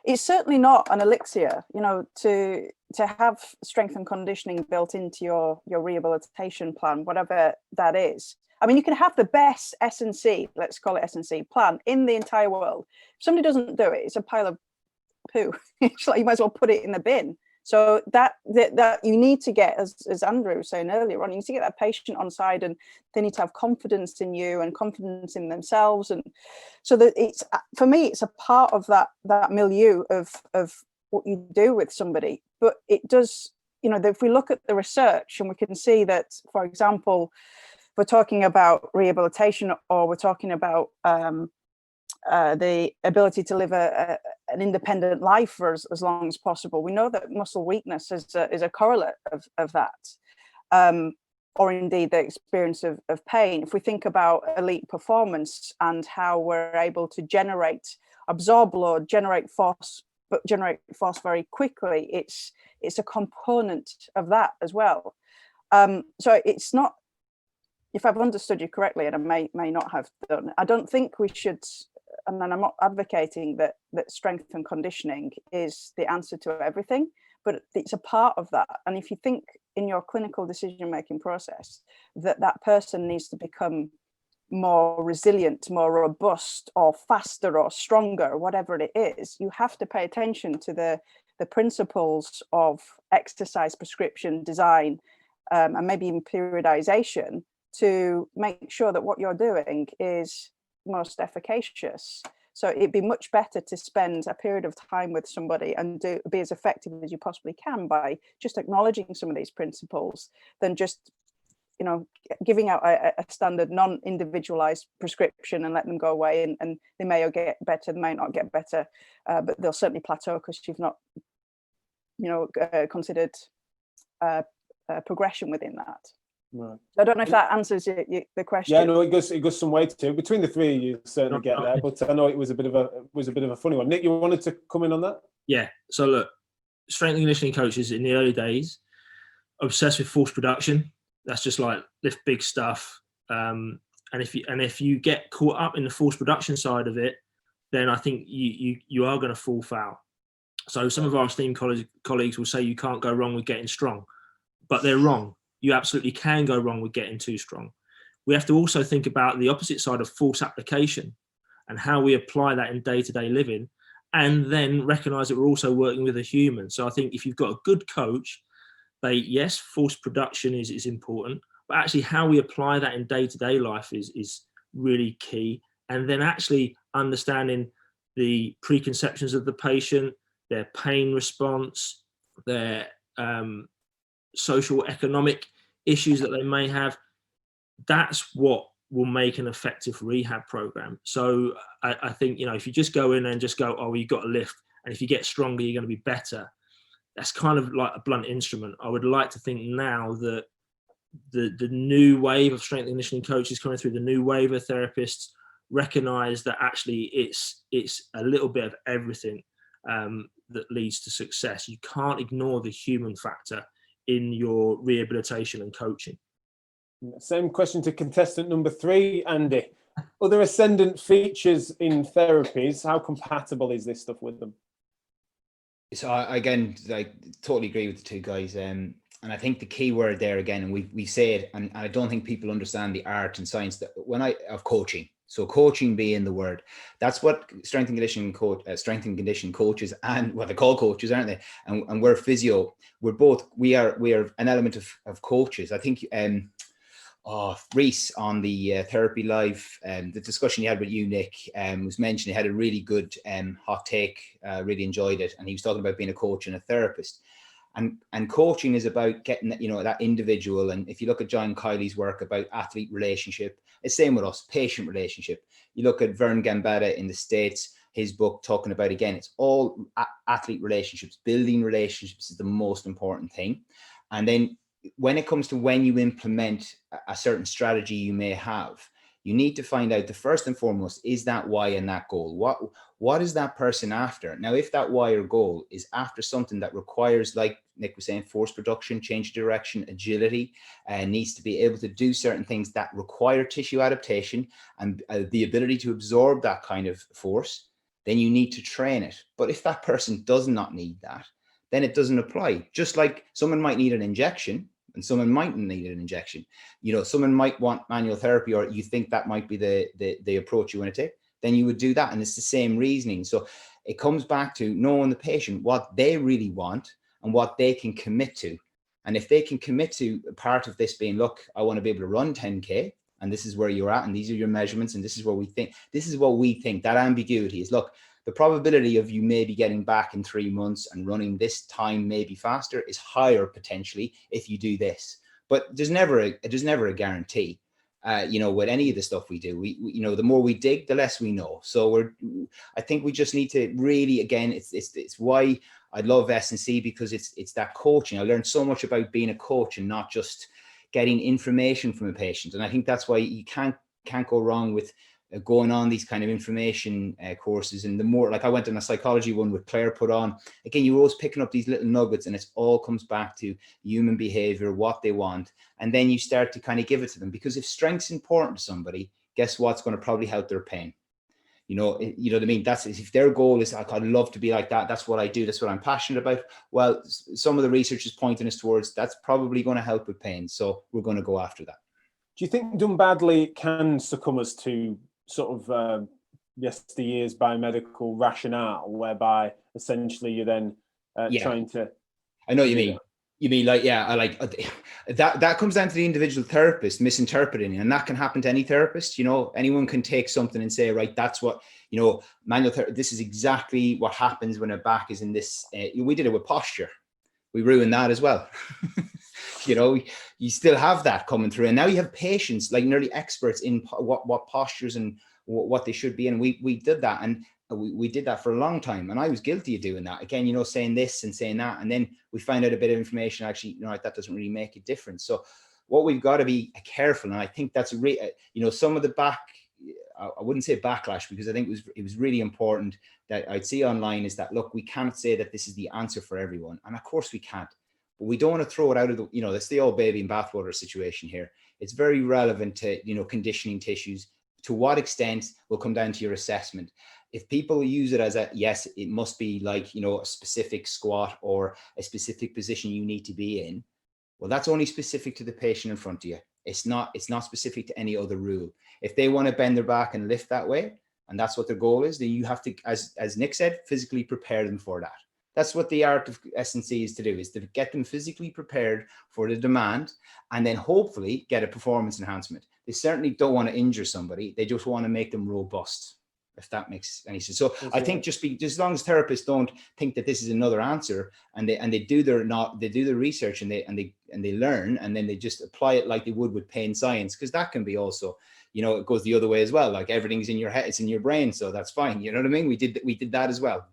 it's certainly not an elixir, you know, to have strength and conditioning built into your rehabilitation plan, whatever that is. I mean, you can have the best S&C, let's call it S&C plan in the entire world. If somebody doesn't do it, it's a pile of poo. It's like you might as well put it in the bin. So that you need to get, as Andrew was saying earlier on, you need to get that patient on side, and they need to have confidence in you and confidence in themselves. And so that it's, for me, it's a part of that milieu of what you do with somebody. But it does, you know, if we look at the research and we can see that, for example, we're talking about rehabilitation, or we're talking about the ability to live an independent life for as long as possible. We know that muscle weakness is a correlate of that, or indeed the experience of pain. If we think about elite performance and how we're able to absorb load, generate force, but generate force very quickly, it's a component of that as well. So it's not, if I've understood you correctly, and I may not have done, I don't think we should, and I'm not advocating that strength and conditioning is the answer to everything, but it's a part of that. And if you think in your clinical decision-making process that person needs to become more resilient, more robust, or faster, or stronger, whatever it is, you have to pay attention to the principles of exercise prescription design, and maybe even periodization, to make sure that what you're doing is most efficacious. So it'd be much better to spend a period of time with somebody and be as effective as you possibly can by just acknowledging some of these principles, than just, you know, giving out a standard non-individualized prescription and let them go away, and they may get better, they may not get better, but they'll certainly plateau because you've not, you know, considered progression within that. Right. I don't know if that answers the question. Yeah, no, it goes some way to. Between the three of you, certainly get there. But I know it was a bit of a funny one. Nick, you wanted to come in on that? Yeah. So look, strength and conditioning coaches in the early days obsessed with force production. That's just like lift big stuff. And if you get caught up in the force production side of it, then I think you are going to fall foul. So some of our esteemed colleagues will say you can't go wrong with getting strong, but they're wrong. You absolutely can go wrong with getting too strong. We have to also think about the opposite side of force application and how we apply that in day-to-day living, and then recognize that we're also working with a human. So I think if you've got a good coach, yes, force production is important, but actually how we apply that in day-to-day life is really key. And then actually understanding the preconceptions of the patient, their pain response, their social economic issues that they may have, that's what will make an effective rehab program. So I think, you know, if you just go in and just go, oh, you've got to lift, and if you get stronger, you're going to be better, that's kind of like a blunt instrument. I would like to think now that the new wave of strength and conditioning coaches coming through, the new wave of therapists, recognize that actually it's a little bit of everything that leads to success. You can't ignore the human factor in your rehabilitation and coaching. Same question to contestant number 3, Andy. Other ascendant features in therapies, how compatible is this stuff with them? So again, I totally agree with the two guys. And I think the key word there again, and we say it, and I don't think people understand the art and science of coaching. So coaching being the word, that's what strength and conditioning coaches, and what they call coaches, aren't they? And we're physio. We are an element of coaches. I think Reese on the Therapy Live, the discussion he had with you, Nick, was mentioning, he had a really good hot take. Really enjoyed it, and he was talking about being a coach and a therapist. And coaching is about getting that, you know, that individual. And if you look at John Kiley's work about athlete relationship, it's same with us, patient relationship. You look at Vern Gambetta in the States, his book talking about, again, it's all athlete relationships. Building relationships is the most important thing. And then when it comes to when you implement a certain strategy you may have, you need to find out, the first and foremost, is that why and that goal. What is that person after? Now, if that why or goal is after something that requires, like Nick was saying, force production, change of direction, agility, needs to be able to do certain things that require tissue adaptation and the ability to absorb that kind of force, then you need to train it. But if that person does not need that, then it doesn't apply. Just like someone might need an injection, and someone mightn't need an injection. You know, someone might want manual therapy, or you think that might be the approach you want to take, then you would do that. And it's the same reasoning. So it comes back to knowing the patient, what they really want and what they can commit to. And if they can commit to part of this being, look, I want to be able to run 10K, and this is where you're at, and these are your measurements, and this is what we think, that ambiguity is, look, the probability of you maybe getting back in 3 months and running this time maybe faster is higher potentially if you do this. But there's never a guarantee. With any of the stuff we do, we the more we dig, the less we know. So I think we just need to really, again, it's why I love S&C, because it's that coaching. I learned so much about being a coach and not just getting information from a patient. And I think that's why you can't go wrong with going on these kind of information courses. And the more, like I went on a psychology one with Claire put on, again, you're always picking up these little nuggets, and it all comes back to human behavior, what they want. And then you start to kind of give it to them, because if strength's important to somebody, guess what's going to probably help their pain. You know what I mean? That's if their goal is, like, I'd love to be like that. That's what I do. That's what I'm passionate about. Well, some of the research is pointing us towards that's probably going to help with pain. So we're going to go after that. Do you think done badly can succumb us to sort of yesteryear's biomedical rationale, whereby essentially you're then trying to... I know what you mean. You mean like, yeah, I like that comes down to the individual therapist misinterpreting, and that can happen to any therapist. Anyone can take something and say, right, that's what, manual therapy, this is exactly what happens when a back is in this. We did it with posture. We ruined that as well. You still have that coming through. And now you have patients, like nearly experts in what postures and what they should be in. We did that. And we did that for a long time, and I was guilty of doing that. Again, saying this and saying that, and then we find out a bit of information. Actually, that doesn't really make a difference. So, what we've got to be careful, and I think that's some of the I wouldn't say backlash, because I think it was really important that I'd see online is that, look, we can't say that this is the answer for everyone, and of course we can't. But we don't want to throw it out of the, that's the old baby in bathwater situation here. It's very relevant to conditioning tissues. To what extent will come down to your assessment. If people use it as yes, it must be like, a specific squat or a specific position you need to be in. Well, that's only specific to the patient in front of you. It's not specific to any other rule. If they want to bend their back and lift that way, and that's what their goal is, then you have to, as Nick said, physically prepare them for that. That's what the art of S&C is to do, is to get them physically prepared for the demand, and then hopefully get a performance enhancement. They certainly don't want to injure somebody. They just want to make them robust, if that makes any sense. So I think just as long as therapists don't think that this is another answer, and they do their research and they learn, and then they just apply it like they would with pain science, because that can be also, it goes the other way as well. Like, everything's in your head, it's in your brain, so that's fine. You know what I mean? We did that as well.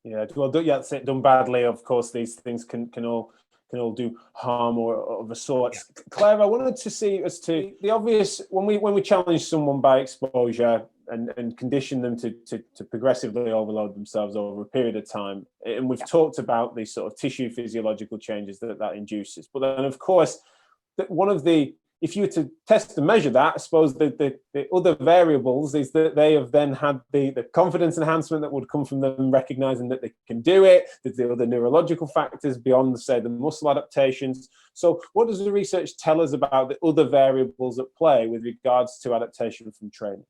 Yeah, well, done badly, of course, these things can all do harm or of a sort. Yeah. Claire, I wanted to see as to the obvious, when we challenge someone by exposure and condition them to progressively overload themselves over a period of time, and we've talked about these sort of tissue physiological changes that induces. But then, of course, one of the, if you were to test and measure that, I suppose the other variables is that they have then had the confidence enhancement that would come from them recognizing that they can do it. There's the other neurological factors beyond, say, the muscle adaptations. So what does the research tell us about the other variables at play with regards to adaptation from training?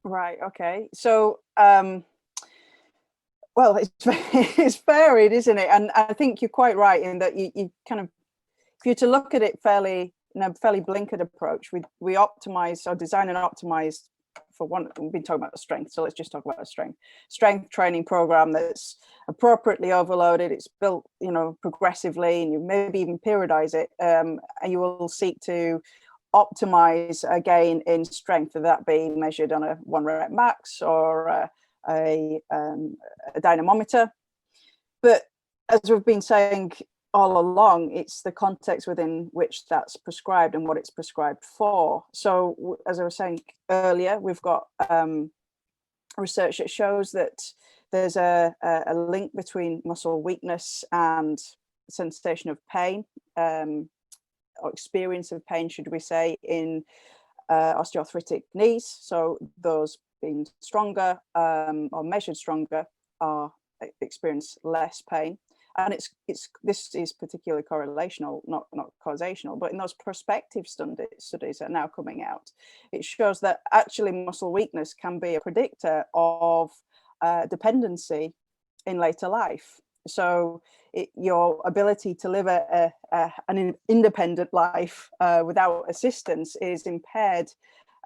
Right, okay. So, well, it's varied, isn't it? And I think you're quite right in that you kind of, if you're to look at it in a fairly blinkered approach, we optimize or design and optimize for one. We've been talking about the strength, so let's just talk about a strength training program that's appropriately overloaded. It's built, progressively, and you maybe even periodize it, and you will seek to optimize a gain in strength, whether that be measured on a 1 rep max or a dynamometer. But as we've been saying all along, it's the context within which that's prescribed and what it's prescribed for. So as I was saying earlier, we've got research that shows that there's a link between muscle weakness and sensation of pain, or experience of pain, should we say, in osteoarthritic knees. So those being stronger or measured stronger experience less pain. and this is particularly correlational, not causational, but in those prospective studies that are now coming out, it shows that actually muscle weakness can be a predictor of dependency in later life. So your ability to live an independent life without assistance is impaired,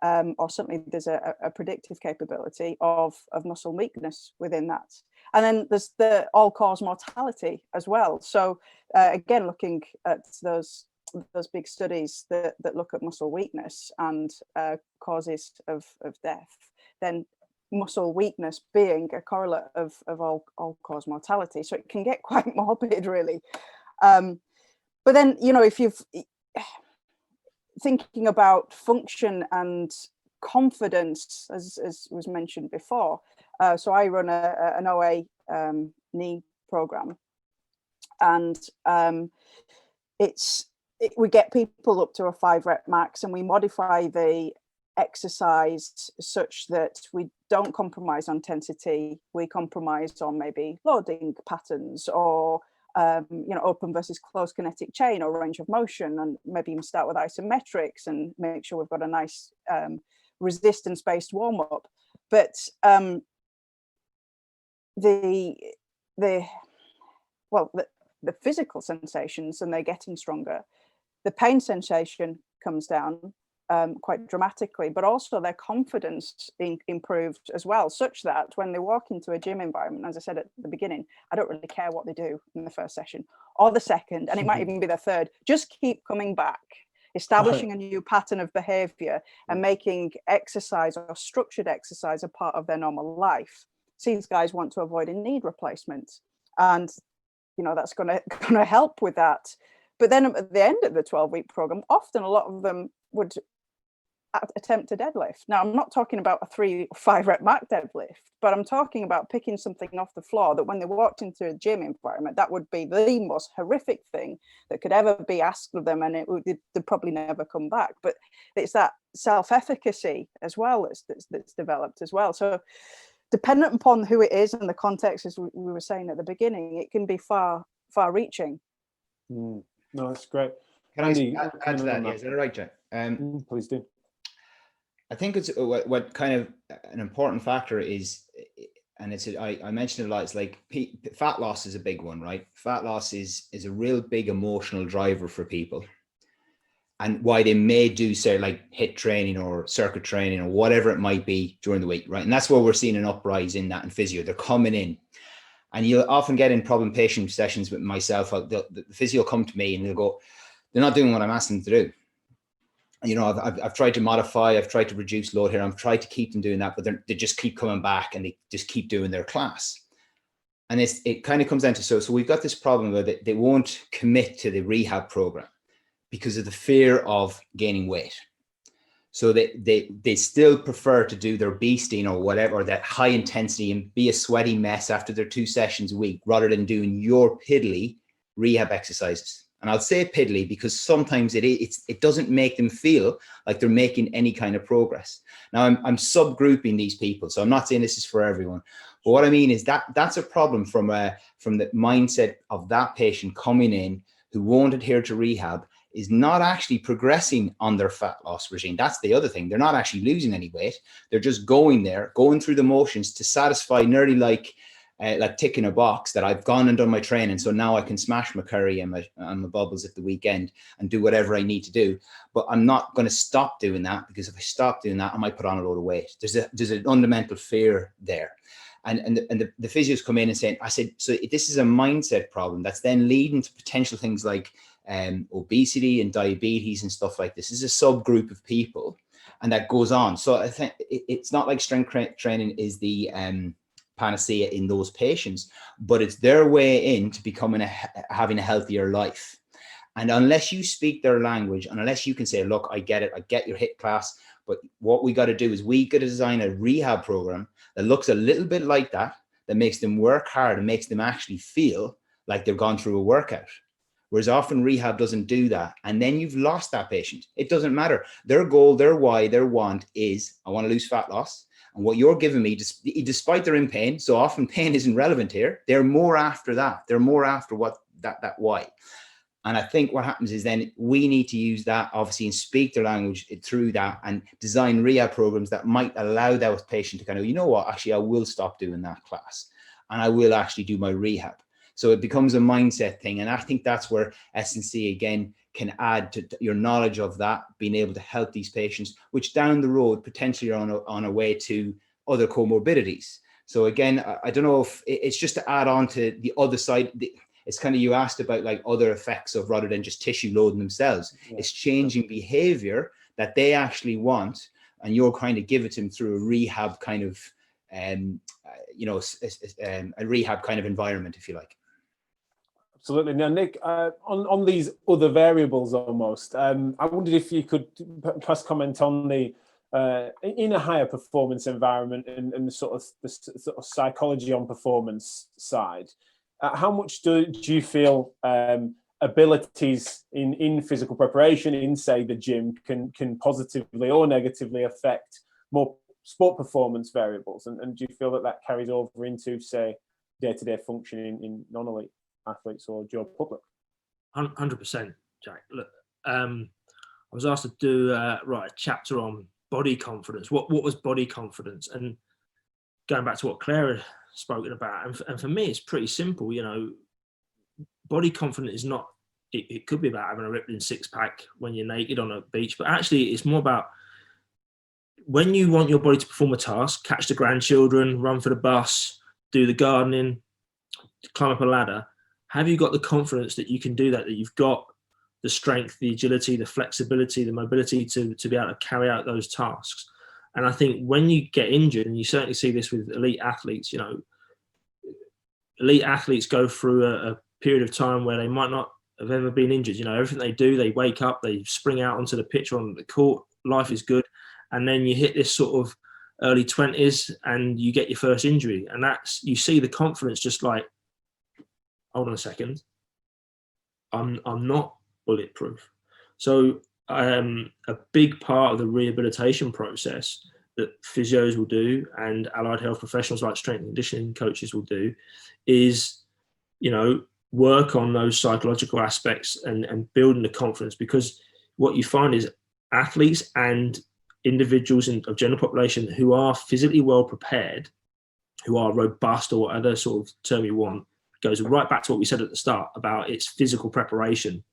or certainly there's a predictive capability of muscle weakness within that. And then there's the all-cause mortality as well. So again, looking at those big studies that look at muscle weakness and causes of death, then muscle weakness being a correlate of all-cause mortality. So it can get quite morbid, really. But then, you know, if you've thinking about function and confidence, as was mentioned before. So I run an OA knee program, and we get people up to a 5-rep max, and we modify the exercise such that we don't compromise on intensity. We compromise on maybe loading patterns, or you know, open versus closed kinetic chain, or range of motion, and maybe even start with isometrics and make sure we've got a nice resistance-based warm-up. But the physical sensations, and they're getting stronger. The pain sensation comes down quite dramatically, but also their confidence improved as well, such that when they walk into a gym environment, as I said at the beginning, I don't really care what they do in the first session or the second, and it might even be the third. Just keep coming back, establishing a new pattern of behavior and making exercise or structured exercise a part of their normal life. So these guys want to avoid a knee replacement, and you know that's going to help with that. But then at the end of the 12-week program, often a lot of them would attempt a deadlift. Now, I'm not talking about a 3 or 5 rep max deadlift, but I'm talking about picking something off the floor that when they walked into a gym environment, that would be the most horrific thing that could ever be asked of them, and they'd probably never come back. But it's that self-efficacy as well that's developed as well. So dependent upon who it is and the context, as we were saying at the beginning, it can be far-reaching. No, that's great. Can I add to that? Yeah, is that right, Jack? Please do. I think it's what kind of an important factor is, and I mentioned it a lot. It's like fat loss is a big one, right? Fat loss is a real big emotional driver for people, and why they may do say like HIIT training or circuit training or whatever it might be during the week, right? And that's where we're seeing an uprise in that in physio. They're coming in, and you'll often get in problem patient sessions with myself. The physio come to me and they'll go, they're not doing what I'm asking them to do. You know, I've tried to modify, I've tried to reduce load here, I've tried to keep them doing that, but they just keep coming back and they just keep doing their class. And it kind of comes down to, so we've got this problem where they won't commit to the rehab program because of the fear of gaining weight. So they still prefer to do their beasting or whatever, or that high intensity, and be a sweaty mess after their 2 sessions a week, rather than doing your piddly rehab exercises. And I'll say piddly because sometimes it doesn't make them feel like they're making any kind of progress. Now I'm subgrouping these people, so I'm not saying this is for everyone. But what I mean is that's a problem from the mindset of that patient coming in who won't adhere to rehab, is not actually progressing on their fat loss regime. That's the other thing. They're not actually losing any weight. They're just going through the motions to satisfy nearly like ticking a box that I've gone and done my training, so now I can smash my curry and my bubbles at the weekend and do whatever I need to do. But I'm not going to stop doing that, because if I stop doing that, I might put on a load of weight. There's a fundamental fear there. And the physios come in and saying, I said, so this is a mindset problem that's then leading to potential things like obesity and diabetes and stuff like this. This is a subgroup of people, and that goes on. So I think it's not like strength training is the panacea in those patients, but it's their way into becoming having a healthier life. And unless you speak their language, and unless you can say, look, I get it, I get your HIIT class, but what we got to do is we got to design a rehab program that looks a little bit like that makes them work hard and makes them actually feel like they've gone through a workout. Whereas often rehab doesn't do that. And then you've lost that patient. It doesn't matter. Their goal, their why, their want is, I want to lose fat loss. And what you're giving me, despite they're in pain, so often pain isn't relevant here. They're more after that. They're more after what that why. And I think what happens is then we need to use that, obviously, and speak their language through that and design rehab programs that might allow that patient to kind of, you know what, actually, I will stop doing that class and I will actually do my rehab. So it becomes a mindset thing. And I think that's where S&C, again, can add to your knowledge of that, being able to help these patients, which down the road potentially are on a way to other comorbidities. So again, I don't know if it's just to add on to the other side. It's kind of, you asked about like other effects of rather than just tissue loading themselves. Yeah. It's changing behavior that they actually want, and you're kind of give it to them through a rehab kind of, a rehab kind of environment, if you like. Absolutely. Now, Nick, on these other variables almost, I wondered if you could perhaps comment on the, in a higher performance environment and the sort of psychology on performance side, how much do you feel abilities in physical preparation in, say, the gym can positively or negatively affect more sport performance variables? And do you feel that carries over into, say, day-to-day functioning in non-elite athletes or general public? 100%, Jack. Look, I was asked to do write a chapter on body confidence. What was body confidence? And going back to what Claire had spoken about, and for me, it's pretty simple. You know, body confidence is not. It could be about having a ripped-in six-pack when you're naked on a beach, but actually, it's more about when you want your body to perform a task: catch the grandchildren, run for the bus, do the gardening, climb up a ladder. Have you got the confidence that you can do that? That you've got the strength, the agility, the flexibility, the mobility to be able to carry out those tasks? And I think when you get injured, and you certainly see this with elite athletes, you know, elite athletes go through a period of time where they might not have ever been injured. You know, everything they do, they wake up, they spring out onto the pitch or on the court, life is good. And then you hit this sort of early 20s and you get your first injury. And that's, you see the confidence just like, hold on a second, I'm not bulletproof. So a big part of the rehabilitation process that physios will do and allied health professionals like strength and conditioning coaches will do is, you know, work on those psychological aspects and building the confidence, because what you find is athletes and individuals of general population who are physically well prepared, who are robust, or whatever sort of term you want, goes right back to what we said at the start about its physical preparation,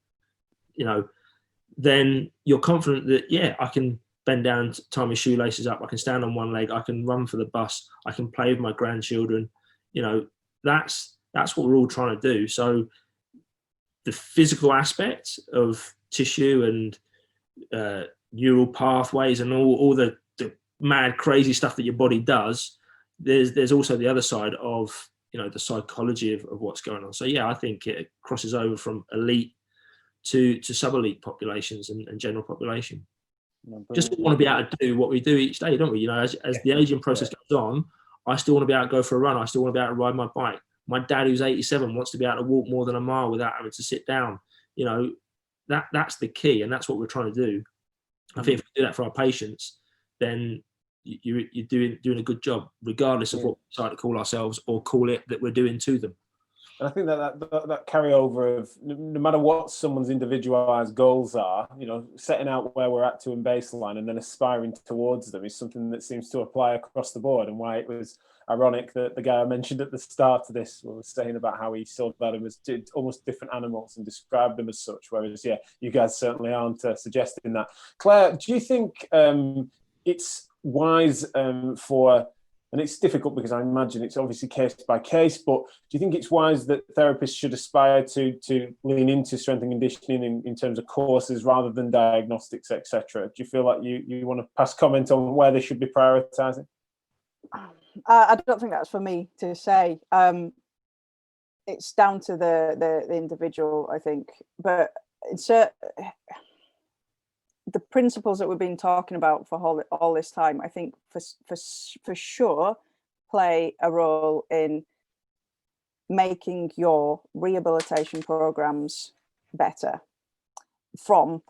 you know, then you're confident that, yeah, I can bend down, tie my shoelaces up, I can stand on one leg, I can run for the bus, I can play with my grandchildren. You know, that's what we're all trying to do. So the physical aspect of tissue and neural pathways and all the mad, crazy stuff that your body does, there's also the other side of, you know, the psychology of what's going on. So yeah, I think it crosses over from elite to sub-elite populations and general population. Just want to be able to do what we do each day, don't we? You know, as the aging process goes on, I still want to be able to go for a run. I still want to be able to ride my bike. My dad, who's 87, wants to be able to walk more than a mile without having to sit down. You know, that's the key, and that's what we're trying to do. I think if we do that for our patients, then you're doing a good job, regardless of what we decide to call ourselves or call it that we're doing to them. And I think that carryover of no matter what someone's individualized goals are, you know, setting out where we're at to in baseline and then aspiring towards them is something that seems to apply across the board. And why it was ironic that the guy I mentioned at the start of this was saying about how he saw them as almost different animals and described them as such. Whereas, yeah, you guys certainly aren't suggesting that. Claire, do you think it's wise for, and it's difficult because I imagine it's obviously case by case, but do you think it's wise that therapists should aspire to lean into strength and conditioning in terms of courses rather than diagnostics, etc.? Do you feel like you want to pass comment on where they should be prioritising? I don't think that's for me to say. It's down to the individual, I think. But the principles that we've been talking about for all this time, I think for sure play a role in making your rehabilitation programs better from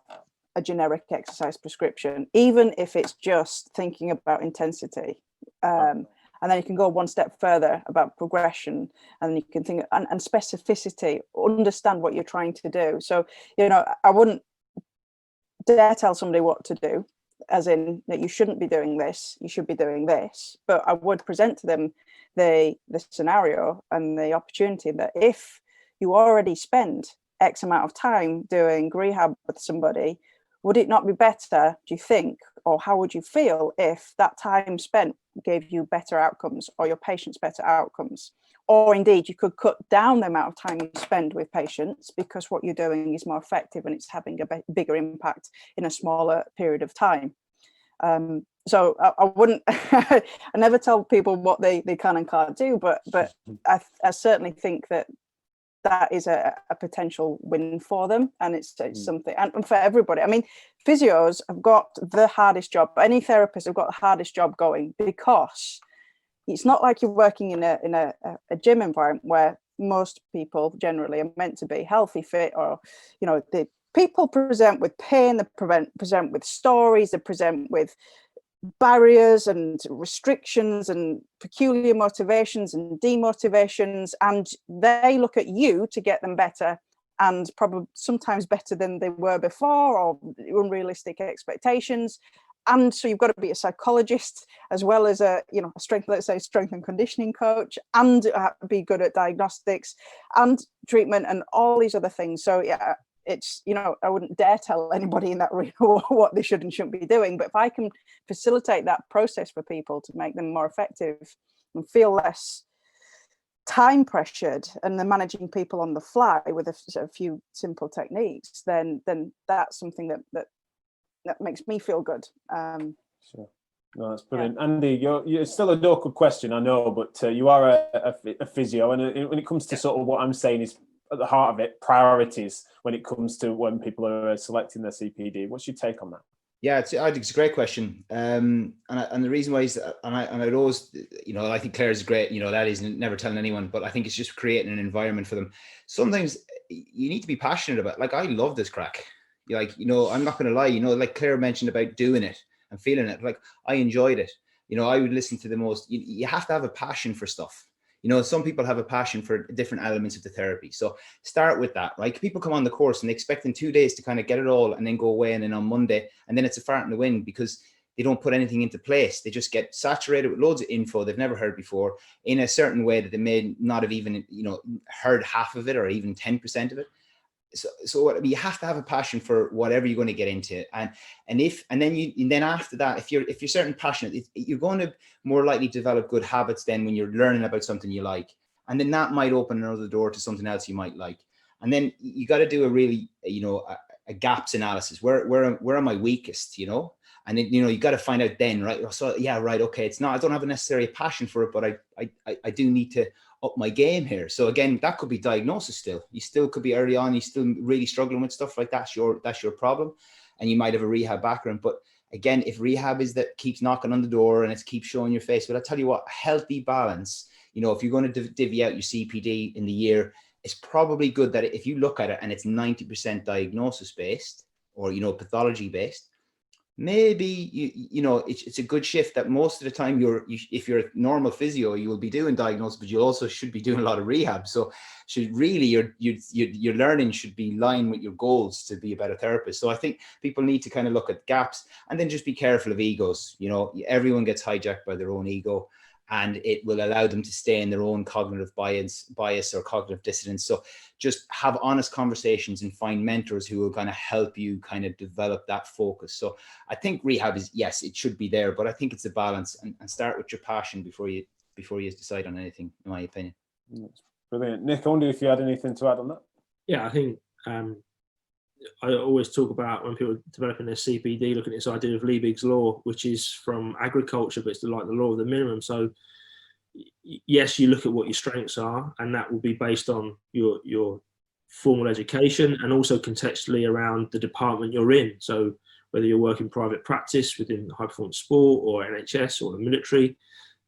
a generic exercise prescription, even if it's just thinking about intensity. And then you can go one step further about progression, and then you can think and specificity, understand what you're trying to do. So, I wouldn't dare tell somebody what to do, as in that you shouldn't be doing this, you should be doing this. But I would present to them the scenario and the opportunity that if you already spend X amount of time doing rehab with somebody, would it not be better, do you think, or how would you feel if that time spent gave you better outcomes, or your patients better outcomes? Or indeed, you could cut down the amount of time you spend with patients because what you're doing is more effective and it's having a bigger impact in a smaller period of time. So I wouldn't, I never tell people what they can and can't do, but I certainly think that is a potential win for them, and it's something, and for everybody. I mean, physios have got the hardest job. Any therapists have got the hardest job going, because it's not like you're working in a gym environment where most people generally are meant to be healthy, fit, or the people present with pain, they present with stories, they present with barriers and restrictions and peculiar motivations and demotivations, and they look at you to get them better, and probably sometimes better than they were before, or unrealistic expectations. And so you've got to be a psychologist as well as a strength and conditioning coach, and be good at diagnostics and treatment and all these other things. So yeah, it's, I wouldn't dare tell anybody in that arena what they should and shouldn't be doing. But if I can facilitate that process for people to make them more effective and feel less time pressured, and they're managing people on the fly with a few simple techniques, then that's something that makes me feel good. Sure. No, that's brilliant. Yeah. Andy, you're still a awkward question, I know, but you are a physio, and when it comes to sort of what I'm saying is at the heart of it, priorities when it comes to when people are selecting their CPD. What's your take on that? Yeah, I think it's a great question, and the reason why is, I'd always, I think Claire's great. That is never telling anyone, but I think it's just creating an environment for them. Sometimes you need to be passionate about. Like, I love this crack. I'm not going to lie. Like Claire mentioned about doing it and feeling it. Like, I enjoyed it. I would listen to the most. You have to have a passion for stuff. Some people have a passion for different elements of the therapy. So start with that, right? People come on the course and they expect in 2 days to kind of get it all and then go away, and then on Monday, and then it's a fart in the wind because they don't put anything into place. They just get saturated with loads of info they've never heard before in a certain way that they may not have even, heard half of it or even 10% of it. So you have to have a passion for whatever you're going to get into, and then after that, if you're certain passionate, you're going to more likely develop good habits then when you're learning about something you like, and then that might open another door to something else you might like. And then you got to do a really a gaps analysis. Where am I weakest? And then you got to find out then, right? So yeah, right, okay, it's not, I don't have necessarily a passion for it, but I do need to up my game here. So again, that could be diagnosis still. You still could be early on, you're still really struggling with stuff like that. That's your problem. And you might have a rehab background. But again, if rehab is that keeps knocking on the door and it keeps showing your face, but I tell you what, healthy balance, if you're going to divvy out your CPD in the year, it's probably good that if you look at it and it's 90% diagnosis based or, pathology based, maybe it's a good shift that most of the time if you're a normal physio, you will be doing diagnosis, but you also should be doing a lot of rehab. So your learning should be in line with your goals to be a better therapist. So I think people need to kind of look at gaps and then just be careful of egos. Everyone gets hijacked by their own ego, and it will allow them to stay in their own cognitive bias or cognitive dissonance. So just have honest conversations and find mentors who will kind of help you kind of develop that focus. So I think rehab is, yes, it should be there, but I think it's a balance, and start with your passion before you decide on anything, in my opinion. Brilliant. Nick, I wonder if you had anything to add on that? Yeah, I think I always talk about when people are developing their CPD, looking at this idea of Liebig's law, which is from agriculture, but it's like the law of the minimum. So yes, you look at what your strengths are, and that will be based on your formal education and also contextually around the department you're in. So whether you're working private practice within high performance sport or NHS or the military,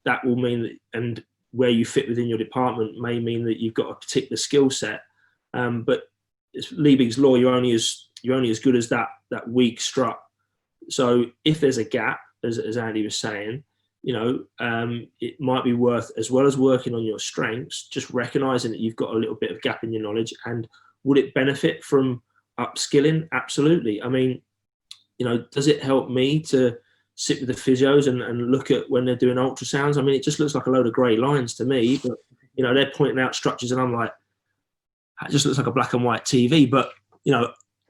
that will mean that, and where you fit within your department may mean that you've got a particular skill set. But it's Liebig's law, you're only as good as that weak strut. So if there's a gap, as Andy was saying, it might be worth, as well as working on your strengths, just recognizing that you've got a little bit of gap in your knowledge. And would it benefit from upskilling? Absolutely. I mean, does it help me to sit with the physios and look at when they're doing ultrasounds? I mean, it just looks like a load of grey lines to me, but they're pointing out structures and I'm like, it just looks like a black and white TV. But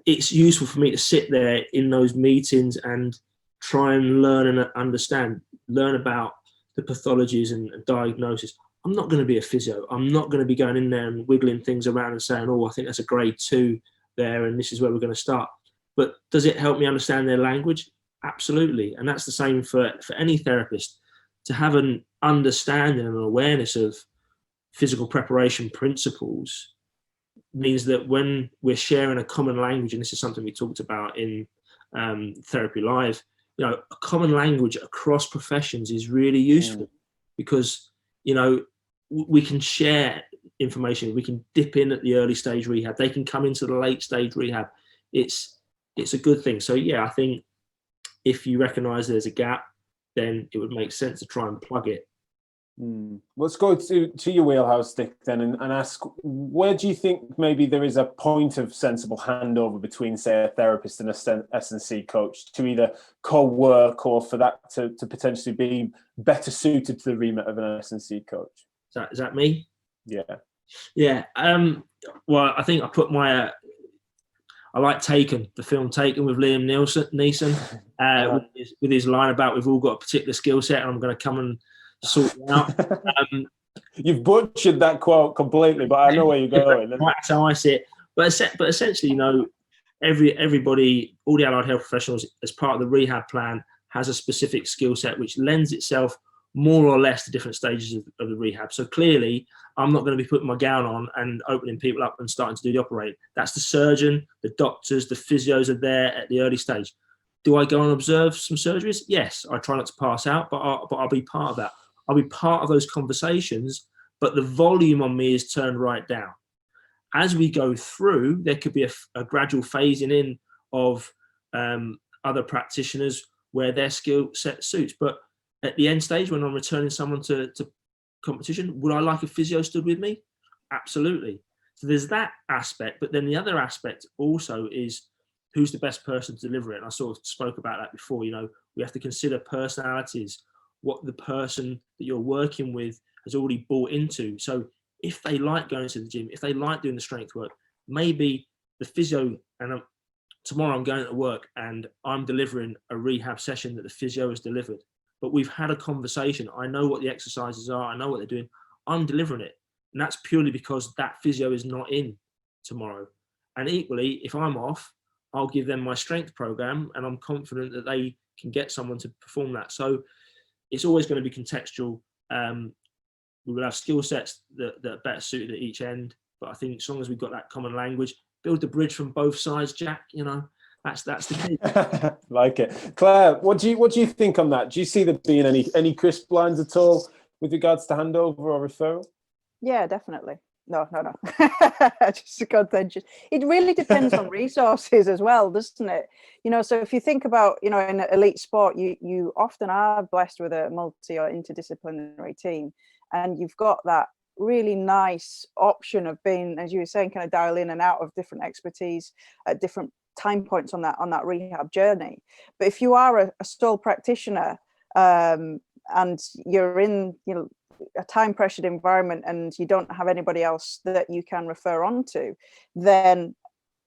it's useful for me to sit there in those meetings and try and learn and learn about the pathologies and diagnosis. I'm not going to be a physio. I'm not going to be going in there and wiggling things around and saying, oh, I think that's a grade 2 there and this is where we're going to start. But does it help me understand their language? Absolutely. And that's the same for any therapist. To have an understanding and an awareness of physical preparation principles means that when we're sharing a common language, and this is something we talked about in Therapy Live, a common language across professions is really useful because, we can share information. We can dip in at the early stage rehab. They can come into the late stage rehab. It's a good thing. So yeah, I think if you recognize there's a gap, then it would make sense to try and plug it. Let's go to your wheelhouse, Dick, then, and ask, where do you think maybe there is a point of sensible handover between, say, a therapist and a S&C coach to either co-work or for that to potentially be better suited to the remit of an S&C coach? Is that me? Yeah. Yeah. Well, I think I put I like Taken, the film Taken with Liam Neeson, with his line about we've all got a particular skill set and I'm going to come and sort it out. You've butchered that quote completely, but I know where you're going. That's how I see it. But essentially, everybody, all the allied health professionals, as part of the rehab plan, has a specific skill set which lends itself more or less to different stages of the rehab. So clearly, I'm not going to be putting my gown on and opening people up and starting to do the operating. That's the surgeon, the doctors, the physios are there at the early stage. Do I go and observe some surgeries? Yes. I try not to pass out, but I'll be part of that. I'll be part of those conversations, but the volume on me is turned right down. As we go through, there could be a gradual phasing in of other practitioners where their skill set suits. But at the end stage, when I'm returning someone to competition, would I like a physio stood with me? Absolutely. So there's that aspect, but then the other aspect also is who's the best person to deliver it. And I sort of spoke about that before. We have to consider personalities, what the person that you're working with has already bought into. So if they like going to the gym, if they like doing the strength work, maybe the physio, and tomorrow I'm going to work and I'm delivering a rehab session that the physio has delivered. But we've had a conversation. I know what the exercises are. I know what they're doing. I'm delivering it. And that's purely because that physio is not in tomorrow. And equally, if I'm off, I'll give them my strength program and I'm confident that they can get someone to perform that. So it's always going to be contextual. We will have skill sets that are better suited at each end. But I think as long as we've got that common language, build the bridge from both sides, Jack, that's the key. Like it. Claire, what do you think on that? Do you see there being any crisp lines at all with regards to handover or referral? Yeah, definitely. No. Just a contentious. It really depends on resources as well, doesn't it? So if you think about, in elite sport, you often are blessed with a multi or interdisciplinary team, and you've got that really nice option of being, as you were saying, kind of dial in and out of different expertise at different time points on that rehab journey. But if you are a sole practitioner and you're in a time pressured environment and you don't have anybody else that you can refer on to, then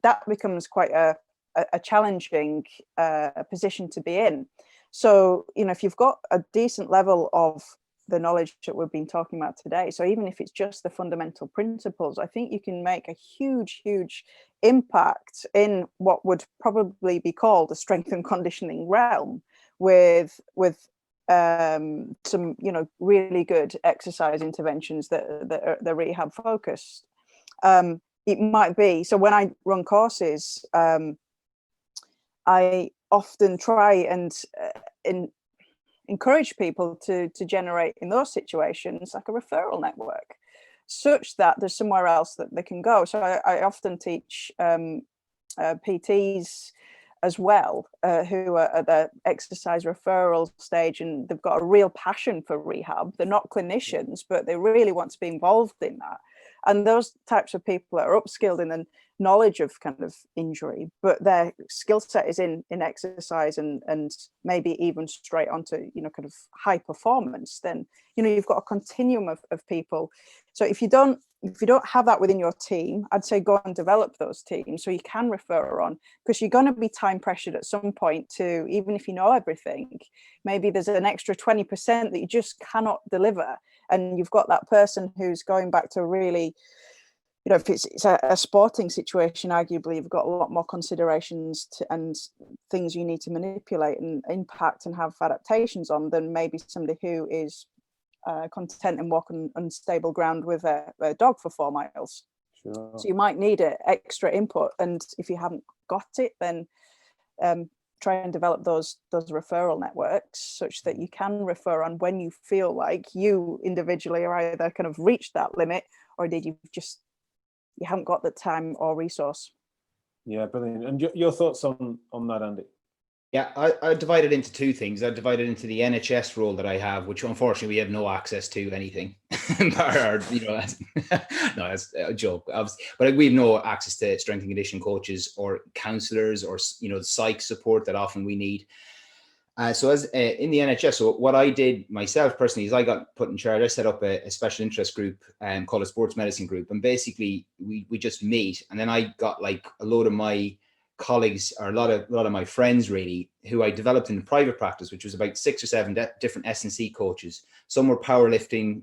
that becomes quite a challenging position to be in. So if you've got a decent level of the knowledge that we've been talking about today, so even if it's just the fundamental principles, I think you can make a huge impact in what would probably be called the strength and conditioning realm with some really good exercise interventions that are the rehab focused. It might be, so when I run courses, I often try and encourage people to generate in those situations like a referral network, such that there's somewhere else that they can go. So I often teach PTs as well, who are at the exercise referral stage, and they've got a real passion for rehab. They're not clinicians, but they really want to be involved in that. And those types of people are upskilled in the knowledge of kind of injury, but their skill set is in exercise and maybe even straight onto, you know, kind of high performance. Then, you know, you've got a continuum of people. So if you don't have that within your team, I'd say go and develop those teams so you can refer on, because you're going to be time pressured at some point to, even if you know everything, maybe there's an extra 20% that you just cannot deliver. And you've got that person who's going back to really, you know, if it's a sporting situation, arguably you've got a lot more considerations and things you need to manipulate and impact and have adaptations on than maybe somebody who is content and walk on unstable ground with a dog for 4 miles. Sure. So you might need extra input, and if you haven't got it, then try and develop those referral networks such that you can refer on when you feel like you individually are either kind of reached that limit, or indeed you haven't got the time or resource. Yeah, brilliant. And your thoughts on that, Andy? Yeah, I divided into 2 things. I divided into the NHS role that I have, which unfortunately we have no access to anything. Or, you know, no, that's a joke. But we have no access to strength and conditioning coaches or counsellors or, you know, psych support that often we need. So as in the NHS, so what I did myself personally is I got put in charge. I set up a special interest group called a sports medicine group, and basically we just meet, and then I got like a load of my colleagues, or a lot of my friends really, who I developed in private practice, which was about 6 or 7 different S&C coaches. Some were powerlifting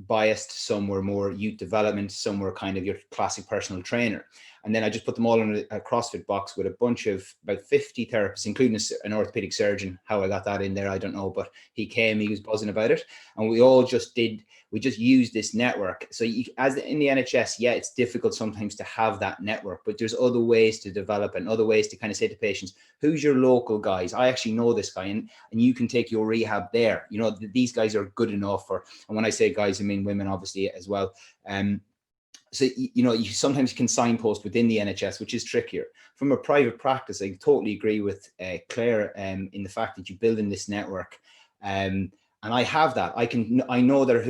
biased, some were more youth development, some were kind of your classic personal trainer. And then I just put them all in a CrossFit box with a bunch of about 50 therapists, including an orthopedic surgeon. How I got that in there, I don't know, but he came, he was buzzing about it. And we just used this network. So as in the NHS, yeah, it's difficult sometimes to have that network, but there's other ways to develop and other ways to kind of say to patients, who's your local guys? I actually know this guy, and you can take your rehab there. You know, these guys are good enough. And when I say guys, I mean women obviously as well. So, you know, you sometimes can signpost within the NHS, which is trickier. From a private practice, I totally agree with Claire in the fact that you build in this network. And I have that. I know there are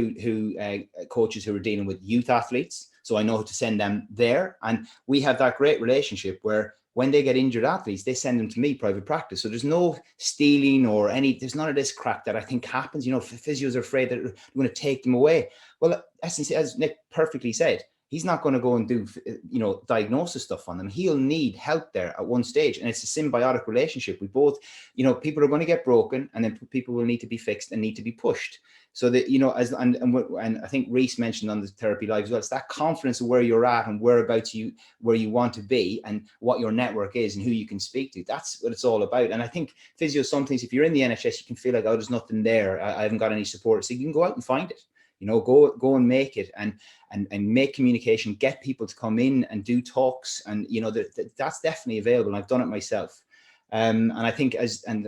coaches who are dealing with youth athletes, so I know how to send them there. And we have that great relationship where when they get injured athletes, they send them to me, private practice. So there's no stealing or there's none of this crap that I think happens. You know, physios are afraid that they're going to take them away. Well, as Nick perfectly said, he's not going to go and do, you know, diagnosis stuff on them. He'll need help there at one stage. And it's a symbiotic relationship. We both, you know, people are going to get broken, and then people will need to be fixed and need to be pushed. So that, you know, and I think Reese mentioned on the Therapy Live as well, it's that confidence of where you're at and where you want to be and what your network is and who you can speak to. That's what it's all about. And I think physio, sometimes if you're in the NHS, you can feel like, oh, there's nothing there. I haven't got any support. So you can go out and find it. You know, go and make it and make communication, get people to come in and do talks. And, you know, that's definitely available. And I've done it myself. And I think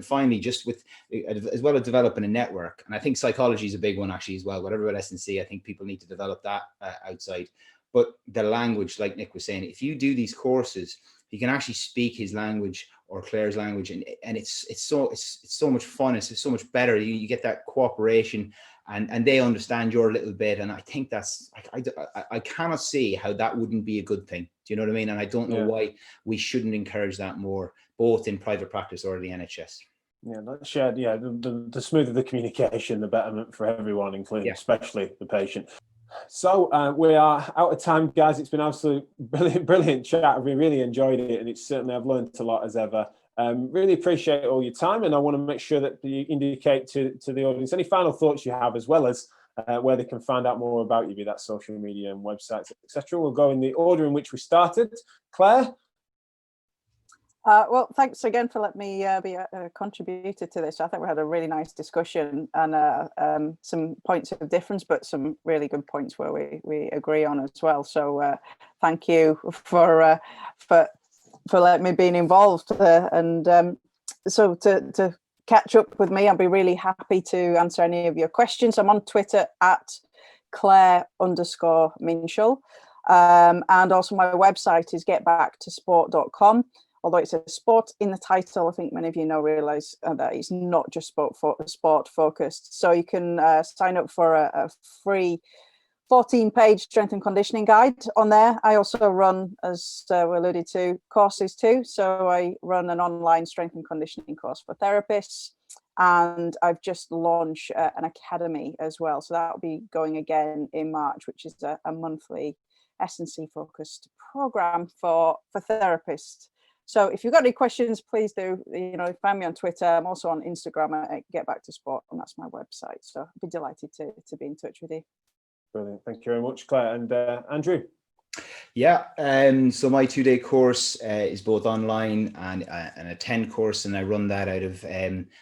finally, just with, as well as developing a network, and I think psychology is a big one actually as well. Whatever about S&C, I think people need to develop that outside. But the language, like Nick was saying, if you do these courses, you can actually speak his language or Claire's language, and it's so much fun. It's so much better. You get that cooperation. And they understand your little bit, and I think that's I cannot see how that wouldn't be a good thing. Do you know what I mean? And I don't know why we shouldn't encourage that more, both in private practice or the NHS. Yeah, that shared. Yeah, the smoother the communication, the betterment for everyone, including especially the patient. So we are out of time, guys. It's been absolutely brilliant chat. We really enjoyed it, and it's certainly I've learned a lot as ever. Really appreciate all your time, and I want to make sure that you indicate to the audience any final thoughts you have, as well as where they can find out more about you, be that social media and websites, etc. We'll go in the order in which we started. Claire? Well, thanks again for letting me be a contributor to this. I think we had a really nice discussion and some points of difference, but some really good points where we agree on as well. So thank you for letting me being involved. So to catch up with me, I'll be really happy to answer any of your questions. I'm on Twitter at Claire_Minshull. And also my website is getbacktosport.com. although it's a sport in the title, I think many of you realize that it's not just sport focused. So you can sign up for a free 14-page strength and conditioning guide on there. I also run, as we alluded to, courses too. So I run an online strength and conditioning course for therapists, and I've just launched an academy as well. So that'll be going again in March, which is a monthly S&C focused program for therapists. So if you've got any questions, please do, find me on Twitter. I'm also on Instagram at Get Back to Sport, and that's my website. So I'd be delighted to be in touch with you. Brilliant. Thank you very much, Claire. And Andrew? Yeah, so my 2-day course is both online and an attend course, and I run that out of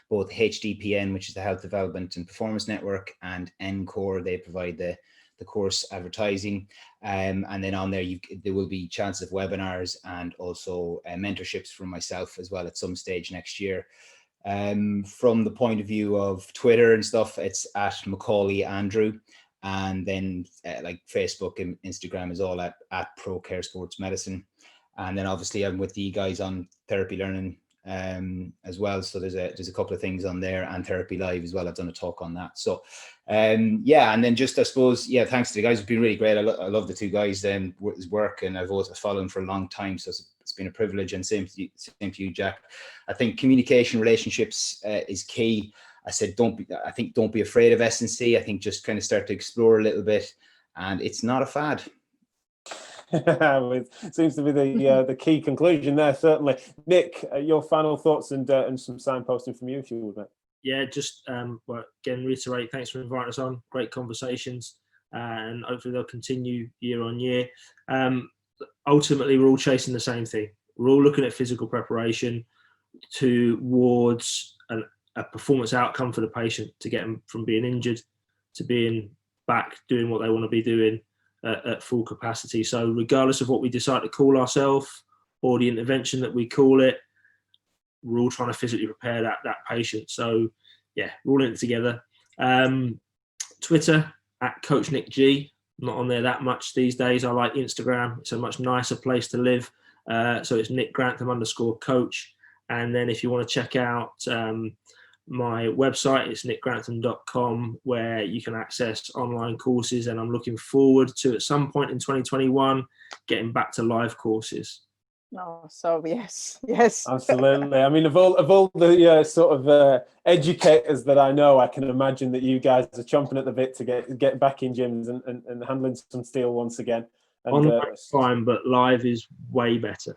both HDPN, which is the Health Development and Performance Network, and NCORE. They provide the course advertising, and then on there there will be chances of webinars and also mentorships from myself as well at some stage next year. From the point of view of Twitter and stuff, it's at McCauley Andrew. And then like Facebook and Instagram is all at Pro Care Sports Medicine. And then obviously I'm with the guys on Therapy Learning as well. So there's a couple of things on there, and Therapy Live as well. I've done a talk on that. So yeah, and then just I suppose, yeah, thanks to the guys. It's been really great. I love the two guys' his work, and I've always followed him for a long time. So it's been a privilege, and same to you, Jack. I think communication, relationships is key. I said, don't be afraid of S&C. I think just kind of start to explore a little bit, and it's not a fad. It seems to be the key conclusion there, certainly. Nick, your final thoughts and some signposting from you, if you would, mate. Yeah, just again, reiterate, thanks for inviting us on. Great conversations, and hopefully they'll continue year on year. Ultimately, we're all chasing the same thing. We're all looking at physical preparation towards a performance outcome for the patient, to get them from being injured to being back doing what they want to be doing at full capacity. So regardless of what we decide to call ourselves or the intervention that we call it, we're all trying to physically prepare that patient. So yeah, we're all in it together. Twitter at Coach Nick G. I'm not on there that much these days. I like Instagram. It's a much nicer place to live. So it's Nick Grantham _coach. And then if you want to check out my website, it's nickgrantham.com, where you can access online courses, and I'm looking forward to, at some point in 2021, getting back to live courses. Oh, so yes. Absolutely. I mean, of all the sort of educators that I know, I can imagine that you guys are chomping at the bit to get back in gyms and handling some steel once again. And, Online's fine, but live is way better.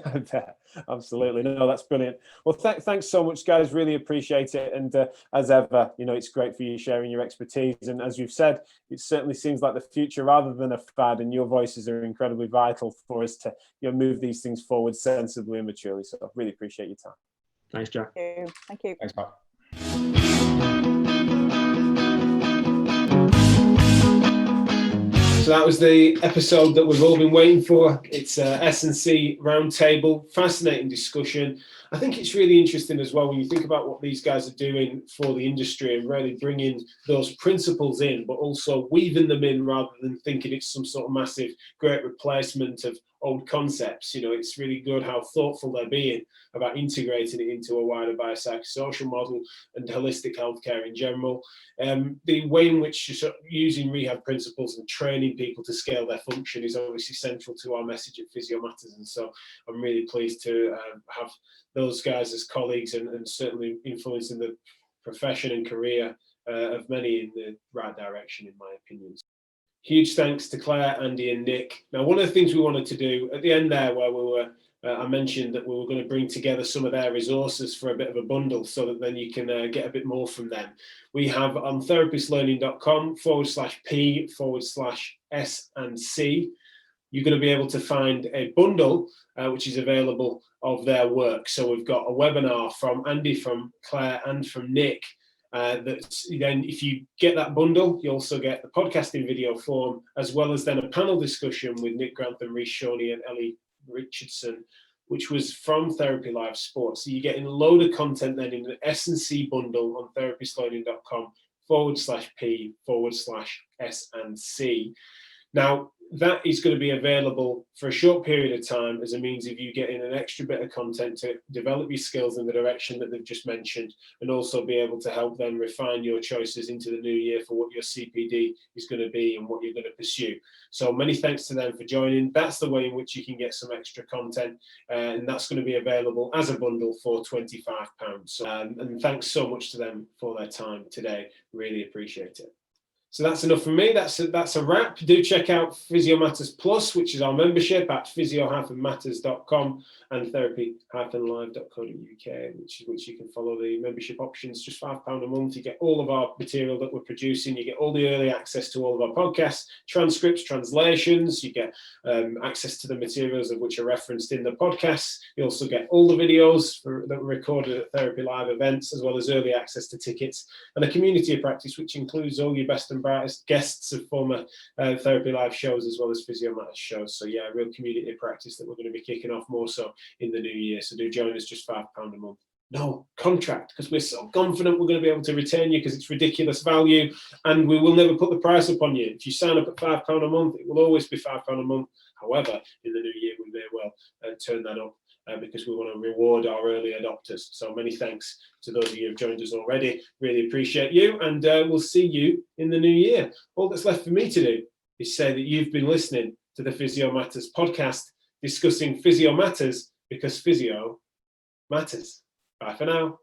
I bet. Absolutely. No, that's brilliant. Well, thanks so much, guys. Really appreciate it. And as ever, it's great for you sharing your expertise. And as you've said, it certainly seems like the future rather than a fad, and your voices are incredibly vital for us to move these things forward sensibly and maturely. So I really appreciate your time. Thanks, Jack. Thank you. Thanks, Mark. So that was the episode that we've all been waiting for. It's S&C Roundtable, fascinating discussion. I think it's really interesting as well when you think about what these guys are doing for the industry and really bringing those principles in, but also weaving them in rather than thinking it's some sort of massive, great replacement of old concepts. It's really good how thoughtful they're being about integrating it into a wider biopsychosocial model and holistic healthcare in general. The way in which you're using rehab principles and training people to scale their function is obviously central to our message at Physio Matters, and so I'm really pleased to have those guys as colleagues and certainly influencing the profession and career of many in the right direction, in my opinion. Huge thanks to Claire, Andy and Nick. Now, one of the things we wanted to do at the end there, where I mentioned that we were going to bring together some of their resources for a bit of a bundle so that then you can get a bit more from them. We have on therapistlearning.com/P/S&C, you're going to be able to find a bundle which is available of their work. So we've got a webinar from Andy, from Claire and from Nick. That's then, if you get that bundle, you also get the podcasting video form, as well as then a panel discussion with Nick Grantham, Reece Shawnee and Ellie Richardson, which was from Therapy Live Sports. So you're getting a load of content then in the S&C bundle on therapistlearning.com/P/S&C. Now, that is going to be available for a short period of time as a means of you getting an extra bit of content to develop your skills in the direction that they've just mentioned, and also be able to help them refine your choices into the new year for what your CPD is going to be and what you're going to pursue. So many thanks to them for joining. That's the way in which you can get some extra content, and that's going to be available as a bundle for £25. And thanks so much to them for their time today. Really appreciate it. So that's enough from me. That's a wrap. Do check out Physio Matters Plus, which is our membership at physio-matters.com and therapy-live.co.uk, which you can follow the membership options. Just £5 a month. You get all of our material that we're producing. You get all the early access to all of our podcasts, transcripts, translations. You get access to the materials of which are referenced in the podcasts. You also get all the videos that were recorded at Therapy Live events, as well as early access to tickets, and a community of practice, which includes all your best and brightest guests of former Therapy Live shows, as well as Physio Matters shows. So yeah, a real community of practice that we're going to be kicking off more so in the new year. So do join us, just £5 a month. No contract, because we're so confident we're going to be able to retain you, because it's ridiculous value, and we will never put the price up on you. If you sign up at £5 a month, it will always be £5 a month. However, in the new year, we may well turn that up, because we want to reward our early adopters. So many thanks to those of you who have joined us already. Really appreciate you, and we'll see you in the new year. All that's left for me to do is say that you've been listening to the Physio Matters podcast, discussing physio matters because physio matters. Bye for now.